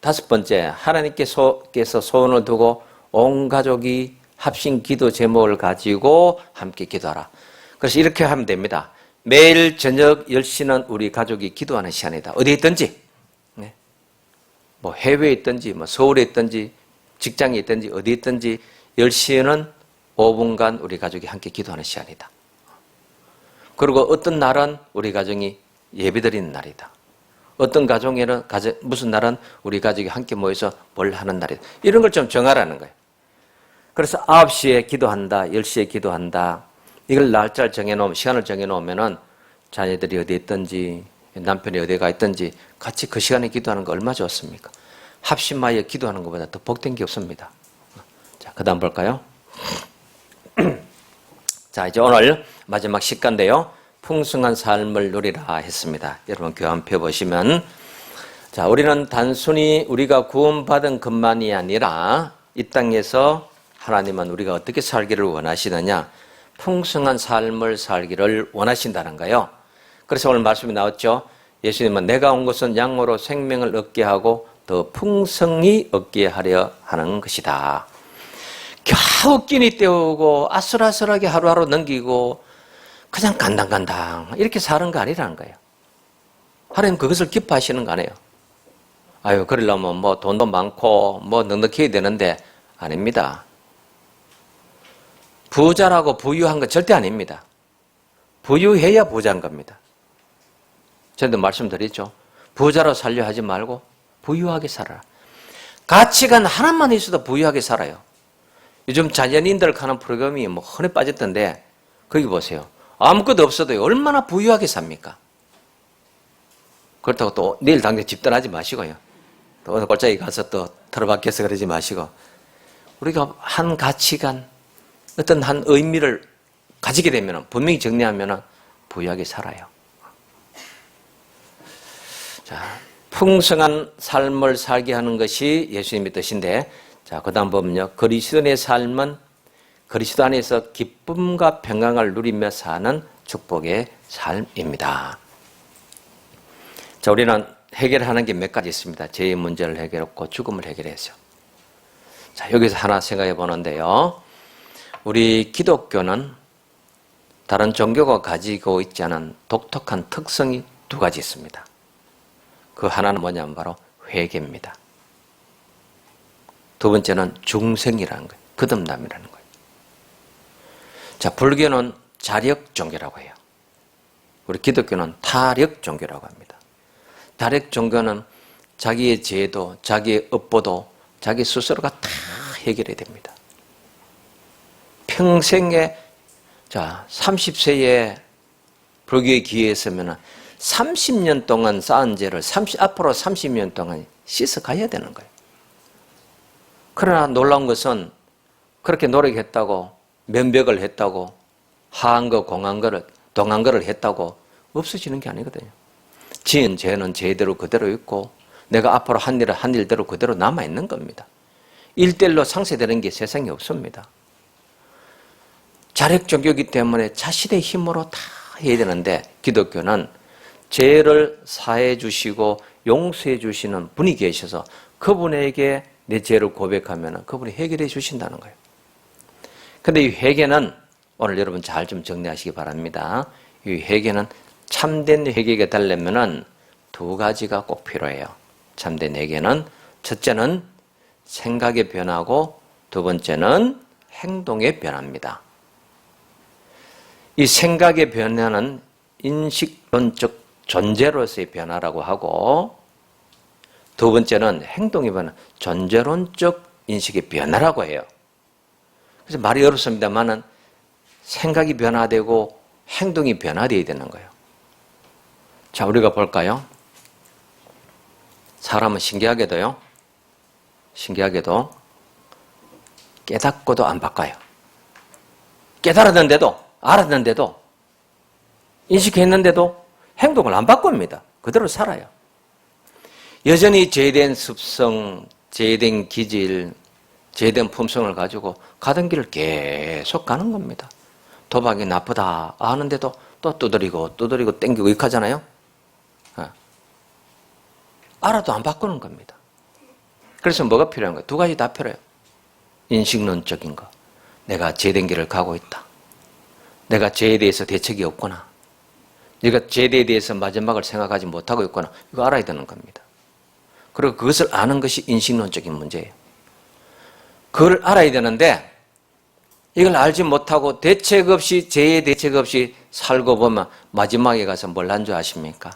5번째 하나님께서 소원을 두고 온 가족이 합심 기도 제목을 가지고 함께 기도하라. 그래서 이렇게 하면 됩니다. 매일 저녁 10시는 우리 가족이 기도하는 시간이다. 어디에 있든지 네. 뭐 해외에 있든지 뭐 서울에 있든지 직장에 있든지 어디에 있든지 10시에는 5분간 우리 가족이 함께 기도하는 시간이다. 그리고 어떤 날은 우리 가정이 예배드리는 날이다. 어떤 가정에는 무슨 날은 우리 가족이 함께 모여서 뭘 하는 날이다. 이런 걸 좀 정하라는 거예요. 그래서 9시에 기도한다, 10시에 기도한다. 이걸 날짜를 정해놓으면, 시간을 정해놓으면은 자녀들이 어디에 있든지 남편이 어디에 가 있든지 같이 그 시간에 기도하는 거 얼마나 좋습니까? 합심하여 기도하는 것보다 더 복된 게 없습니다. 자, 그 다음 볼까요? 자, 이제 오늘 마지막 시간인데요. 풍성한 삶을 누리라 했습니다. 여러분 교환표 보시면 자, 우리는 단순히 우리가 구원받은 것만이 아니라 이 땅에서 하나님은 우리가 어떻게 살기를 원하시느냐? 풍성한 삶을 살기를 원하신다는 거예요. 그래서 오늘 말씀이 나왔죠. 예수님은 내가 온 것은 양으로 생명을 얻게 하고 더 풍성히 얻게 하려 하는 것이다. 겨우 끼니 때우고 아슬아슬하게 하루하루 넘기고 그냥 간당간당 이렇게 사는 거 아니라는 거예요. 하나님 그것을 기뻐하시는 거 아니에요. 아유 그러려면 뭐 돈도 많고 뭐 넉넉해야 되는데 아닙니다. 부자라고 부유한 건 절대 아닙니다. 부유해야 부자인 겁니다. 저도 말씀드렸죠. 부자로 살려 하지 말고 부유하게 살아라. 가치관 하나만 있어도 부유하게 살아요. 요즘 자연인들 하는 프로그램이 뭐 흔해 빠졌던데 거기 보세요. 아무것도 없어도 얼마나 부유하게 삽니까? 그렇다고 또 내일 당장 집 떠나지 마시고요. 또 오늘 골짜기 가서 또 틀어박혀서 그러지 마시고 우리가 한 가치관 어떤 한 의미를 가지게 되면 분명히 정리하면 부유하게 살아요. 자, 풍성한 삶을 살게 하는 것이 예수님의 뜻인데, 자, 그 다음 보면요. 그리스도인의 삶은 그리스도 안에서 기쁨과 평강을 누리며 사는 축복의 삶입니다. 자, 우리는 해결하는 게 몇 가지 있습니다. 죄의 문제를 해결했고 죽음을 해결했죠. 자, 여기서 하나 생각해 보는데요. 우리 기독교는 다른 종교가 가지고 있지 않은 독특한 특성이 두 가지 있습니다. 그 하나는 뭐냐면 바로 회개입니다. 두 번째는 중생이라는 거예요. 거듭남이라는 거예요. 자, 불교는 자력 종교라고 해요. 우리 기독교는 타력 종교라고 합니다. 타력 종교는 자기의 죄도, 자기의 업보도 자기 스스로가 다 해결해야 됩니다. 평생에, 자, 30세에 불교의 기회에 있으면 30년 동안 쌓은 죄를 앞으로 30년 동안 씻어가야 되는 거예요. 그러나 놀라운 것은 그렇게 노력했다고, 면벽을 했다고, 하한 거, 공한 거를, 동한 거를 했다고 없어지는 게 아니거든요. 지은 죄는 죄대로 그대로 있고, 내가 앞으로 한 일은 한 일대로 그대로 남아있는 겁니다. 일대일로 상쇄되는 게 세상에 없습니다. 자력 종교이기 때문에 자신의 힘으로 다 해야 되는데, 기독교는 죄를 사해 주시고 용서해 주시는 분이 계셔서 그분에게 내 죄를 고백하면 그분이 해결해 주신다는 거예요. 근데 이 회개는 오늘 여러분 잘 좀 정리하시기 바랍니다. 이 회개는 참된 회개가 되려면 두 가지가 꼭 필요해요. 참된 회개는 첫째는 생각의 변화고 두 번째는 행동의 변화입니다. 이 생각의 변화는 인식론적 존재로서의 변화라고 하고, 두 번째는 행동의 변화, 존재론적 인식의 변화라고 해요. 그래서 말이 어렵습니다만은 생각이 변화되고 행동이 변화되어야 되는 거예요. 자, 우리가 볼까요? 사람은 신기하게도 깨닫고도 안 바꿔요. 깨달았는데도, 알았는데도, 인식했는데도 행동을 안 바꿉니다. 그대로 살아요. 여전히 죄된 습성, 죄된 기질, 죄된 품성을 가지고 가던 길을 계속 가는 겁니다. 도박이 나쁘다 아는데도 또 두드리고 땡기고 이렇게 하잖아요. 알아도 안 바꾸는 겁니다. 그래서 뭐가 필요한 거예요? 두 가지 다 필요해요. 인식론적인 거. 내가 죄된 길을 가고 있다. 내가 죄에 대해서 대책이 없구나. 내가 죄에 대해서 마지막을 생각하지 못하고 있구나. 이거 알아야 되는 겁니다. 그리고 그것을 아는 것이 인식론적인 문제예요. 그걸 알아야 되는데 이걸 알지 못하고 대책 없이, 죄의 대책 없이 살고 보면 마지막에 가서 뭘 한 줄 아십니까?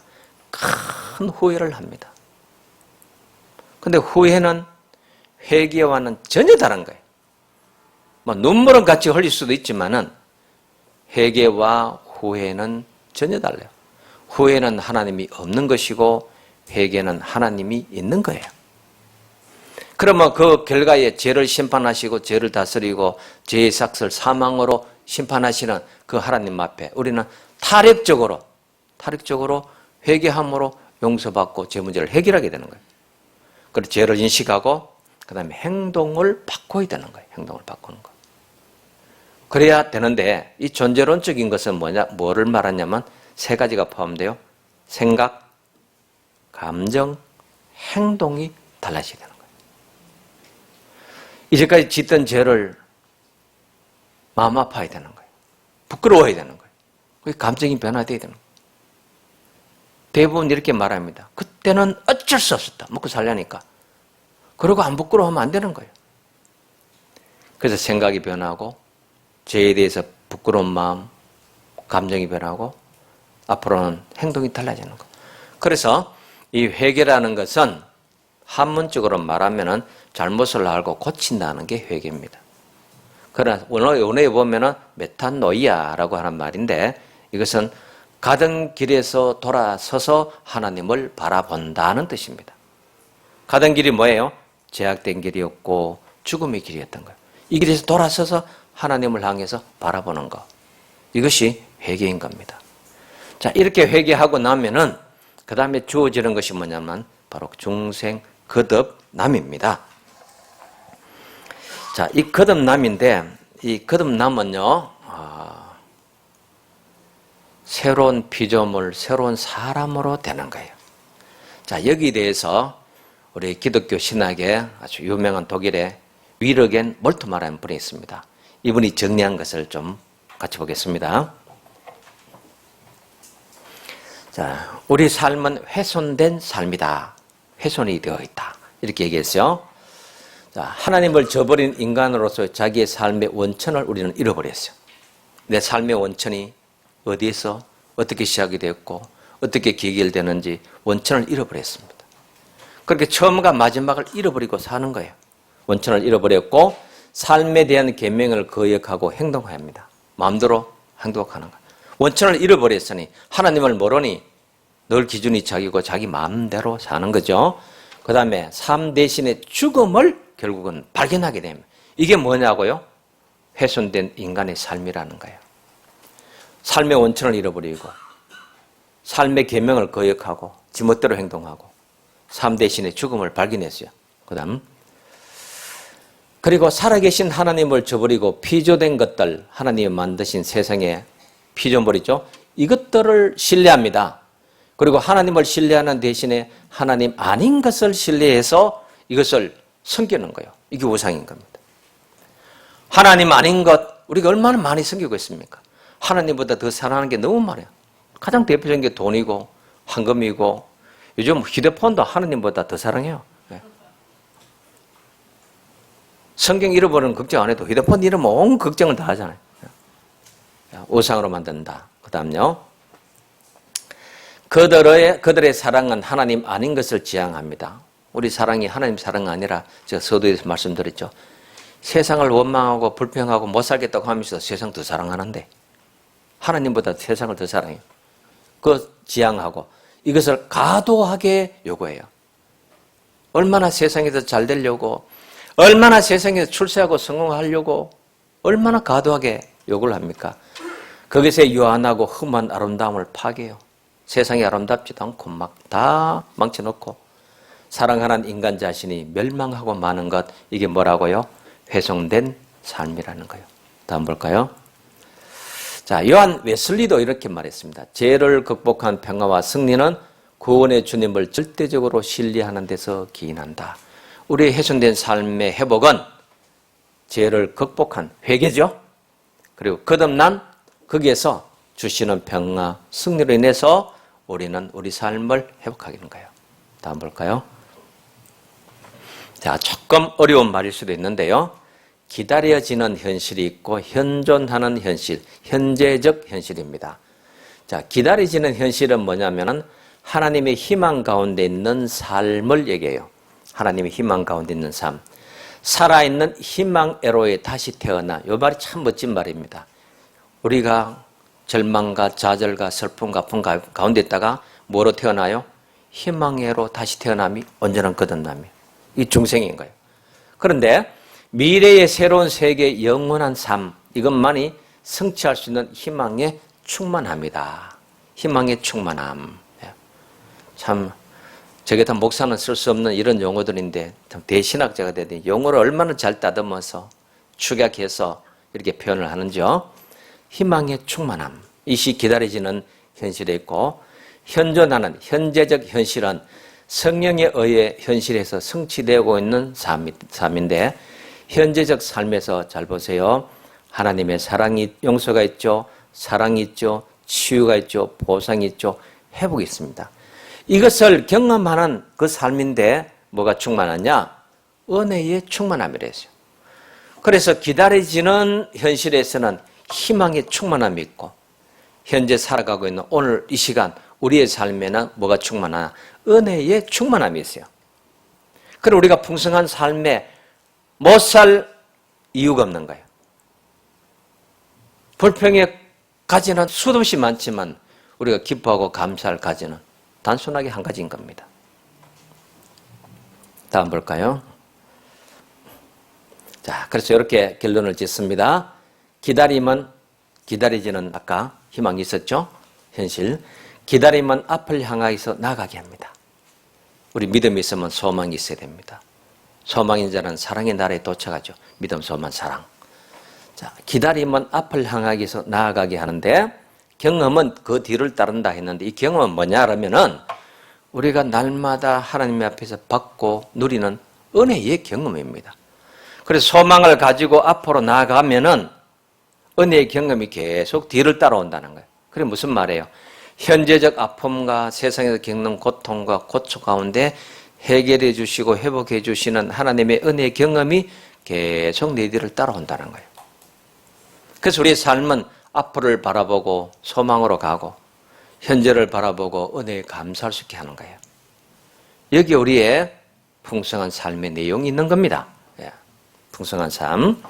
큰 후회를 합니다. 근데 후회는 회개와는 전혀 다른 거예요. 뭐 눈물은 같이 흘릴 수도 있지만은 회개와 후회는 전혀 달라요. 후회는 하나님이 없는 것이고 회개는 하나님이 있는 거예요. 그러면 그 결과에 죄를 심판하시고 죄를 다스리고 죄의 삭슬 사망으로 심판하시는 그 하나님 앞에 우리는 타력적으로 회개함으로 용서받고 죄 문제를 해결하게 되는 거예요. 그리고 죄를 인식하고 그 다음에 행동을 바꿔야 되는 거예요. 행동을 바꾸는 거. 그래야 되는데 이 존재론적인 것은 뭐를 말하냐면 세 가지가 포함돼요. 생각, 감정, 행동이 달라지게 되는 거예요. 이제까지 짓던 죄를 마음 아파야 되는 거예요. 부끄러워야 되는 거예요. 그게 감정이 변화돼야 되는 거예요. 대부분 이렇게 말합니다. 그때는 어쩔 수 없었다. 먹고 살려니까. 그러고 안 부끄러워하면 안 되는 거예요. 그래서 생각이 변하고 죄에 대해서 부끄러운 마음, 감정이 변하고 앞으로는 행동이 달라지는 거예요. 그래서 이 회개라는 것은 한문적으로 말하면은 잘못을 알고 고친다는 게 회개입니다. 그러나 원어에 보면은 메타노이아라고 하는 말인데 이것은 가던 길에서 돌아서서 하나님을 바라본다는 뜻입니다. 가던 길이 뭐예요? 제약된 길이었고 죽음의 길이었던 거예요. 이 길에서 돌아서서 하나님을 향해서 바라보는 것. 이것이 회개인 겁니다. 자, 이렇게 회개하고 나면은 그 다음에 주어지는 것이 뭐냐면 바로 중생 거듭남입니다. 자, 이 거듭남인데 이 거듭남은요, 새로운 피조물, 새로운 사람으로 되는 거예요. 자, 여기에 대해서 우리 기독교 신학에 아주 유명한 독일의 위르겐 몰트마라는 분이 있습니다. 이분이 정리한 것을 좀 같이 보겠습니다. 자, 우리 삶은 훼손된 삶이다. 훼손이 되어 있다. 이렇게 얘기했어요. 자, 하나님을 저버린 인간으로서 자기의 삶의 원천을 우리는 잃어버렸어요. 내 삶의 원천이 어디에서 어떻게 시작이 되었고 어떻게 기결되는지 원천을 잃어버렸습니다. 그렇게 처음과 마지막을 잃어버리고 사는 거예요. 원천을 잃어버렸고 삶에 대한 계명을 거역하고 행동합니다. 마음대로 행동하는 거예요. 원천을 잃어버렸으니 하나님을 모르니 늘 기준이 자기고 자기 마음대로 사는 거죠. 그 다음에 삶 대신에 죽음을 결국은 발견하게 됩니다. 이게 뭐냐고요? 훼손된 인간의 삶이라는 거예요. 삶의 원천을 잃어버리고 삶의 계명을 거역하고 지멋대로 행동하고 삶 대신에 죽음을 발견했어요. 그 다음 그리고 살아계신 하나님을 저버리고 피조된 것들, 하나님이 만드신 세상의 피조물이죠. 이것들을 신뢰합니다. 그리고 하나님을 신뢰하는 대신에 하나님 아닌 것을 신뢰해서 이것을 섬기는 거예요. 이게 우상인 겁니다. 하나님 아닌 것, 우리가 얼마나 많이 섬기고 있습니까? 하나님보다 더 사랑하는 게 너무 많아요. 가장 대표적인 게 돈이고 황금이고 요즘 휴대폰도 하나님보다 더 사랑해요. 성경 잃어버리는 걱정 안 해도 휴대폰 잃으면 온 걱정을 다 하잖아요. 우상으로 만든다. 그 다음요. 그들의 사랑은 하나님 아닌 것을 지향합니다. 우리 사랑이 하나님 사랑 아니라 제가 서두에서 말씀드렸죠. 세상을 원망하고 불평하고 못 살겠다고 하면서 세상 더 사랑하는데 하나님보다 세상을 더 사랑해요. 그 지향하고 이것을 과도하게 요구해요. 얼마나 세상에서 잘 되려고 얼마나 세상에서 출세하고 성공하려고 얼마나 과도하게 요구를 합니까? 거기서 유한하고 흠한 아름다움을 파괴해요. 세상이 아름답지도 않고 막 다 망쳐놓고 사랑하는 인간 자신이 멸망하고 마는 것, 이게 뭐라고요? 훼손된 삶이라는 거예요. 다음 볼까요? 자, 요한 웨슬리도 이렇게 말했습니다. 죄를 극복한 평화와 승리는 구원의 주님을 절대적으로 신뢰하는 데서 기인한다. 우리의 훼손된 삶의 회복은 죄를 극복한 회개죠. 그리고 거듭난 거기에서 주시는 평화, 승리로 인해서 우리는 우리 삶을 회복하게 되는 거예요. 다음 볼까요? 자, 조금 어려운 말일 수도 있는데요. 기다려지는 현실이 있고 현존하는 현실, 현재적 현실입니다. 자, 기다려지는 현실은 뭐냐면은 하나님의 희망 가운데 있는 삶을 얘기해요. 하나님의 희망 가운데 있는 삶. 살아있는 희망애로에 다시 태어나. 이 말이 참 멋진 말입니다. 우리가 절망과 좌절과 슬픔과 아픔 가운데 있다가 뭐로 태어나요? 희망애로 다시 태어남이 온전한 거듭남이에요. 이 중생인 거예요. 그런데 미래의 새로운 세계 영원한 삶, 이것만이 성취할 수 있는 희망에 충만합니다. 희망의 충만함. 참 저 같은 목사는 쓸 수 없는 이런 용어들인데 대신학자가 되더니 용어를 얼마나 잘 다듬어서 축약해서 이렇게 표현을 하는지요. 희망의 충만함, 이시 기다려지는 현실에 있고 현존하는 현재적 현실은 성령에 의해 현실에서 성취되고 있는 삶인데 현재적 삶에서 잘 보세요. 하나님의 사랑이 용서가 있죠. 사랑이 있죠. 치유가 있죠. 보상이 있죠. 회복이 있습니다. 이것을 경험하는 그 삶인데 뭐가 충만하냐? 은혜의 충만함이라 했어요. 그래서 기다려지는 현실에서는 희망의 충만함이 있고 현재 살아가고 있는 오늘 이 시간 우리의 삶에는 뭐가 충만하냐? 은혜의 충만함이 있어요. 그리고 우리가 풍성한 삶에 못 살 이유가 없는 거예요. 불평의 가지는 수도 없이 많지만 우리가 기뻐하고 감사할 가지는 단순하게 한 가지인 겁니다. 다음 볼까요? 자, 그래서 이렇게 결론을 짓습니다. 기다림은 기다리지는 아까 희망이 있었죠? 현실. 기다림은 앞을 향하여서 나가게 합니다. 우리 믿음이 있으면 소망이 있어야 됩니다. 소망인 자는 사랑의 나라에 도착하죠. 믿음, 소망, 사랑. 자, 기다림은 앞을 향하여서 나아가게 하는데 경험은 그 뒤를 따른다 했는데 이 경험은 뭐냐 그러면은 우리가 날마다 하나님 앞에서 받고 누리는 은혜의 경험입니다. 그래서 소망을 가지고 앞으로 나아가면은 은혜의 경험이 계속 뒤를 따라온다는 거예요. 그게 무슨 말이에요? 현재적 아픔과 세상에서 겪는 고통과 고초 가운데 해결해 주시고 회복해 주시는 하나님의 은혜의 경험이 계속 내 뒤를 따라온다는 거예요. 그래서 우리의 삶은 앞을 바라보고 소망으로 가고 현재를 바라보고 은혜에 감사할 수 있게 하는 거예요. 여기 우리의 풍성한 삶의 내용이 있는 겁니다. 풍성한 삶.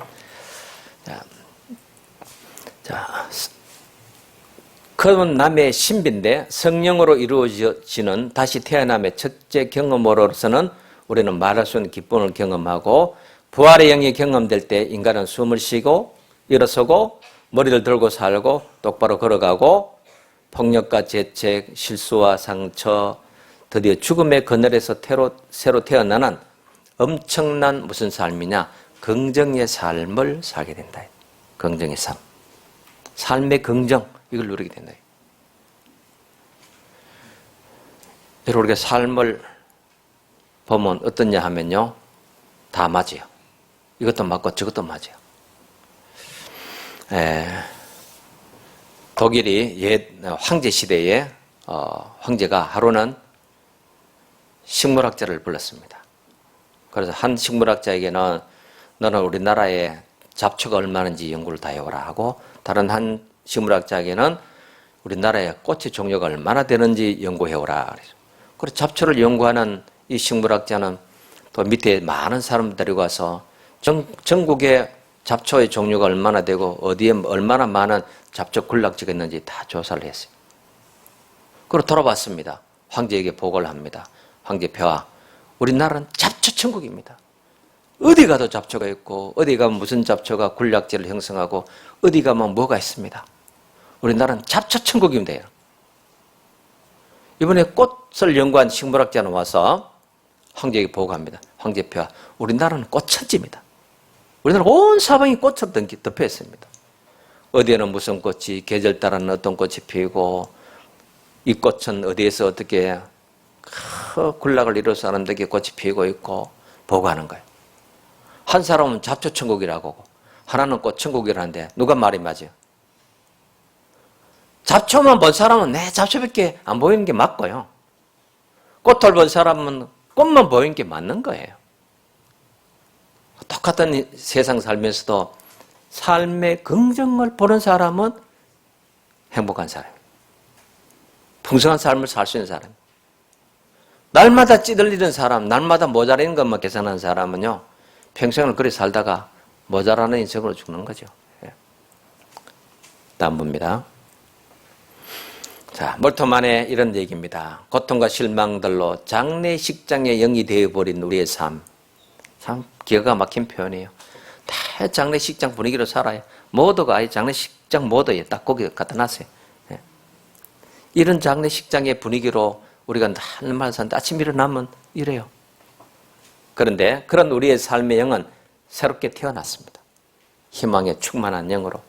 자, 그건 남의 신비인데 성령으로 이루어지는 다시 태어남의 첫째 경험으로서는 우리는 말할 수 없는 기쁨을 경험하고 부활의 영이 경험될 때 인간은 숨을 쉬고 일어서고 머리를 들고 살고 똑바로 걸어가고 폭력과 재책, 실수와 상처, 드디어 죽음의 그늘에서 새로 태어나는 엄청난 무슨 삶이냐? 긍정의 삶을 살게 된다. 긍정의 삶. 삶의 긍정, 이걸 누리게 된다. 여러분, 우리가 삶을 보면 어떠냐 하면요. 다 맞아요. 이것도 맞고 저것도 맞아요. 독일이 옛 황제 시대에 황제가 하루는 식물학자를 불렀습니다. 그래서 한 식물학자에게는 너는 우리나라에 잡초가 얼마나인지 연구를 다 해오라 하고 다른 한 식물학자에게는 우리나라에 꽃의 종류가 얼마나 되는지 연구해오라. 그래서 잡초를 연구하는 이 식물학자는 또 밑에 많은 사람들 데리고 와서 전국에 잡초의 종류가 얼마나 되고 어디에 얼마나 많은 잡초 군락지가 있는지 다 조사를 했어요. 그리고 돌아봤습니다. 황제에게 보고를 합니다. 황제 폐하, 우리나라는 잡초 천국입니다. 어디 가도 잡초가 있고 어디 가면 무슨 잡초가 군락지를 형성하고 어디 가면 뭐가 있습니다. 우리나라는 잡초 천국입니다. 이번에 꽃을 연구한 식물학자는 와서 황제에게 보고합니다. 황제 폐하, 우리나라는 꽃천지입니다. 우리나라 온 사방이 꽃으로 덮여 있습니다. 어디에는 무슨 꽃이 계절 따라는 어떤 꽃이 피고 이 꽃은 어디에서 어떻게 군락을 이루어서 사람들에게 꽃이 피고 있고 보고하는 거예요. 한 사람은 잡초천국이라고 하고 하나는 꽃천국이라는데 누가 말이 맞아요? 잡초만 본 사람은 내 잡초밖에 안 보이는 게 맞고요. 꽃을 본 사람은 꽃만 보이는 게 맞는 거예요. 똑같은 세상 살면서도 삶의 긍정을 보는 사람은 행복한 사람이에요. 풍성한 삶을 살 수 있는 사람. 날마다 찌들리는 사람, 날마다 모자라는 것만 계산하는 사람은요, 평생을 그렇게 살다가 모자라는 인생으로 죽는 거죠. 다음 봅니다. 자, 몰토만의 이런 얘기입니다. 고통과 실망들로 장례식장의 영이 되어버린 우리의 삶. 참 기가 막힌 표현이에요. 다 장례식장 분위기로 살아요. 모두가 아예 장례식장 모드에 딱 거기 갖다 놨어요. 이런 장례식장의 분위기로 우리가 날마다 사는데 아침 일어나면 이래요. 그런데 그런 우리의 삶의 영은 새롭게 태어났습니다. 희망에 충만한 영으로.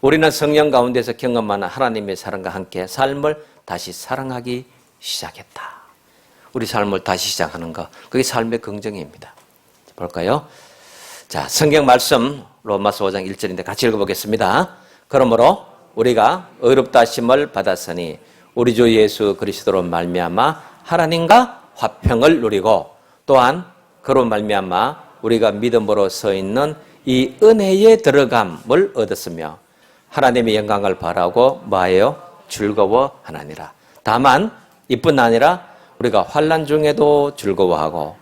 우리는 성령 가운데서 경험하는 하나님의 사랑과 함께 삶을 다시 사랑하기 시작했다. 우리 삶을 다시 시작하는 것, 그게 삶의 긍정입니다. 볼까요? 자, 성경 말씀 로마서 5장 1절인데 같이 읽어보겠습니다. 그러므로 우리가 의롭다 하심을 받았으니 우리 주 예수 그리스도로 말미암아 하나님과 화평을 누리고 또한 그로 말미암아 우리가 믿음으로 서 있는 이 은혜에 들어감을 얻었으며 하나님의 영광을 바라고 뭐하여 즐거워하나니라. 다만 이뿐 아니라 우리가 환난 중에도 즐거워하고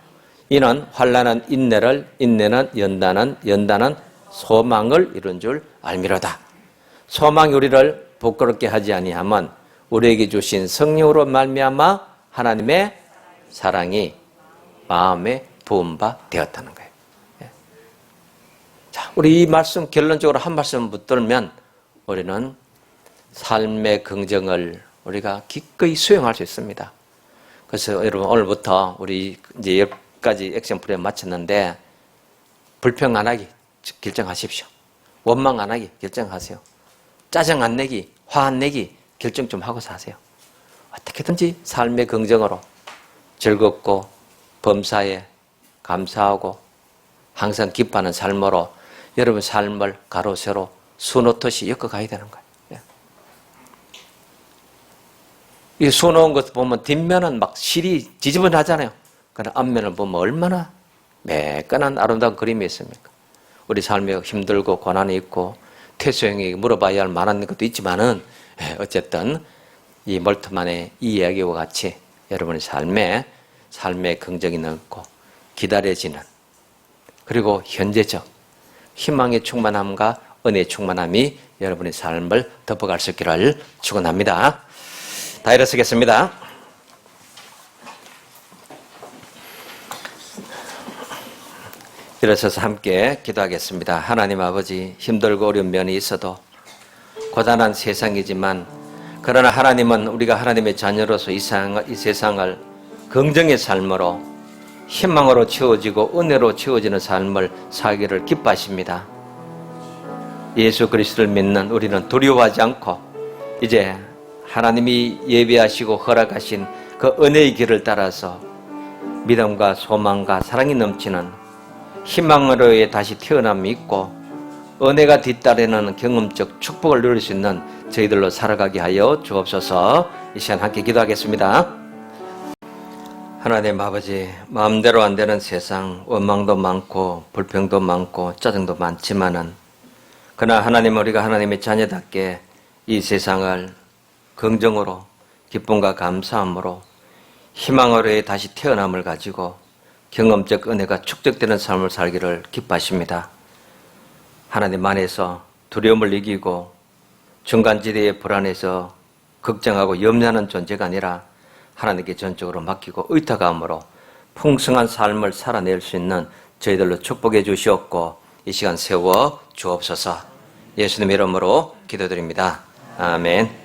이는 환난은 인내를, 인내는 연단은, 연단은 소망을 이룬 줄 알미로다. 소망이 우리를 부끄럽게 하지 아니하면 우리에게 주신 성령으로 말미암아 하나님의 사랑이 마음에 부은 바 되었다는 거예요. 자, 우리 이 말씀 결론적으로 한 말씀 붙들면 우리는 삶의 긍정을 우리가 기꺼이 수용할 수 있습니다. 그래서 여러분 오늘부터 우리 이제 10가지 액션 프로그램 마쳤는데 불평 안 하기 결정하십시오. 원망 안 하기 결정하세요. 짜증 안 내기, 화 안 내기 결정 좀 하고 사세요. 어떻게든지 삶의 긍정으로 즐겁고 범사에 감사하고 항상 기뻐하는 삶으로 여러분 삶을 가로 세로 수놓듯이 엮어가야 되는 거예요. 이 수놓은 것 보면 뒷면은 막 실이 지저분하잖아요. 그러나 앞면을 보면 얼마나 매끈한 아름다운 그림이 있습니까? 우리 삶에 힘들고 고난이 있고 태수형에게 물어봐야 할 만한 것도 있지만은 어쨌든 이 몰트만의 이 이야기와 같이 여러분의 삶에 긍정이 넘고 기다려지는 그리고 현재적 희망의 충만함과 은혜의 충만함이 여러분의 삶을 덮어갈 수 있기를 축원합니다. 다 일어서겠습니다. 일어서서 함께 기도하겠습니다. 하나님 아버지, 힘들고 어려운 면이 있어도 고단한 세상이지만 그러나 하나님은 우리가 하나님의 자녀로서 이 세상을 긍정의 삶으로 희망으로 채워지고 은혜로 채워지는 삶을 살기를 기뻐하십니다. 예수 그리스도를 믿는 우리는 두려워하지 않고 이제 하나님이 예비하시고 허락하신 그 은혜의 길을 따라서 믿음과 소망과 사랑이 넘치는 희망으로의 다시 태어남이 있고 은혜가 뒤따르는 경험적 축복을 누릴 수 있는 저희들로 살아가게 하여 주옵소서. 이 시간 함께 기도하겠습니다. 하나님 아버지, 마음대로 안 되는 세상, 원망도 많고 불평도 많고 짜증도 많지만은 그러나 하나님, 우리가 하나님의 자녀답게 이 세상을 긍정으로 기쁨과 감사함으로 희망으로의 다시 태어남을 가지고 경험적 은혜가 축적되는 삶을 살기를 기뻐하십니다. 하나님 안에서 두려움을 이기고 중간지대의 불안에서 걱정하고 염려하는 존재가 아니라 하나님께 전적으로 맡기고 의탁함으로 풍성한 삶을 살아낼 수 있는 저희들로 축복해 주시옵고 이 시간 세워 주옵소서. 예수님 이름으로 기도드립니다. 아멘.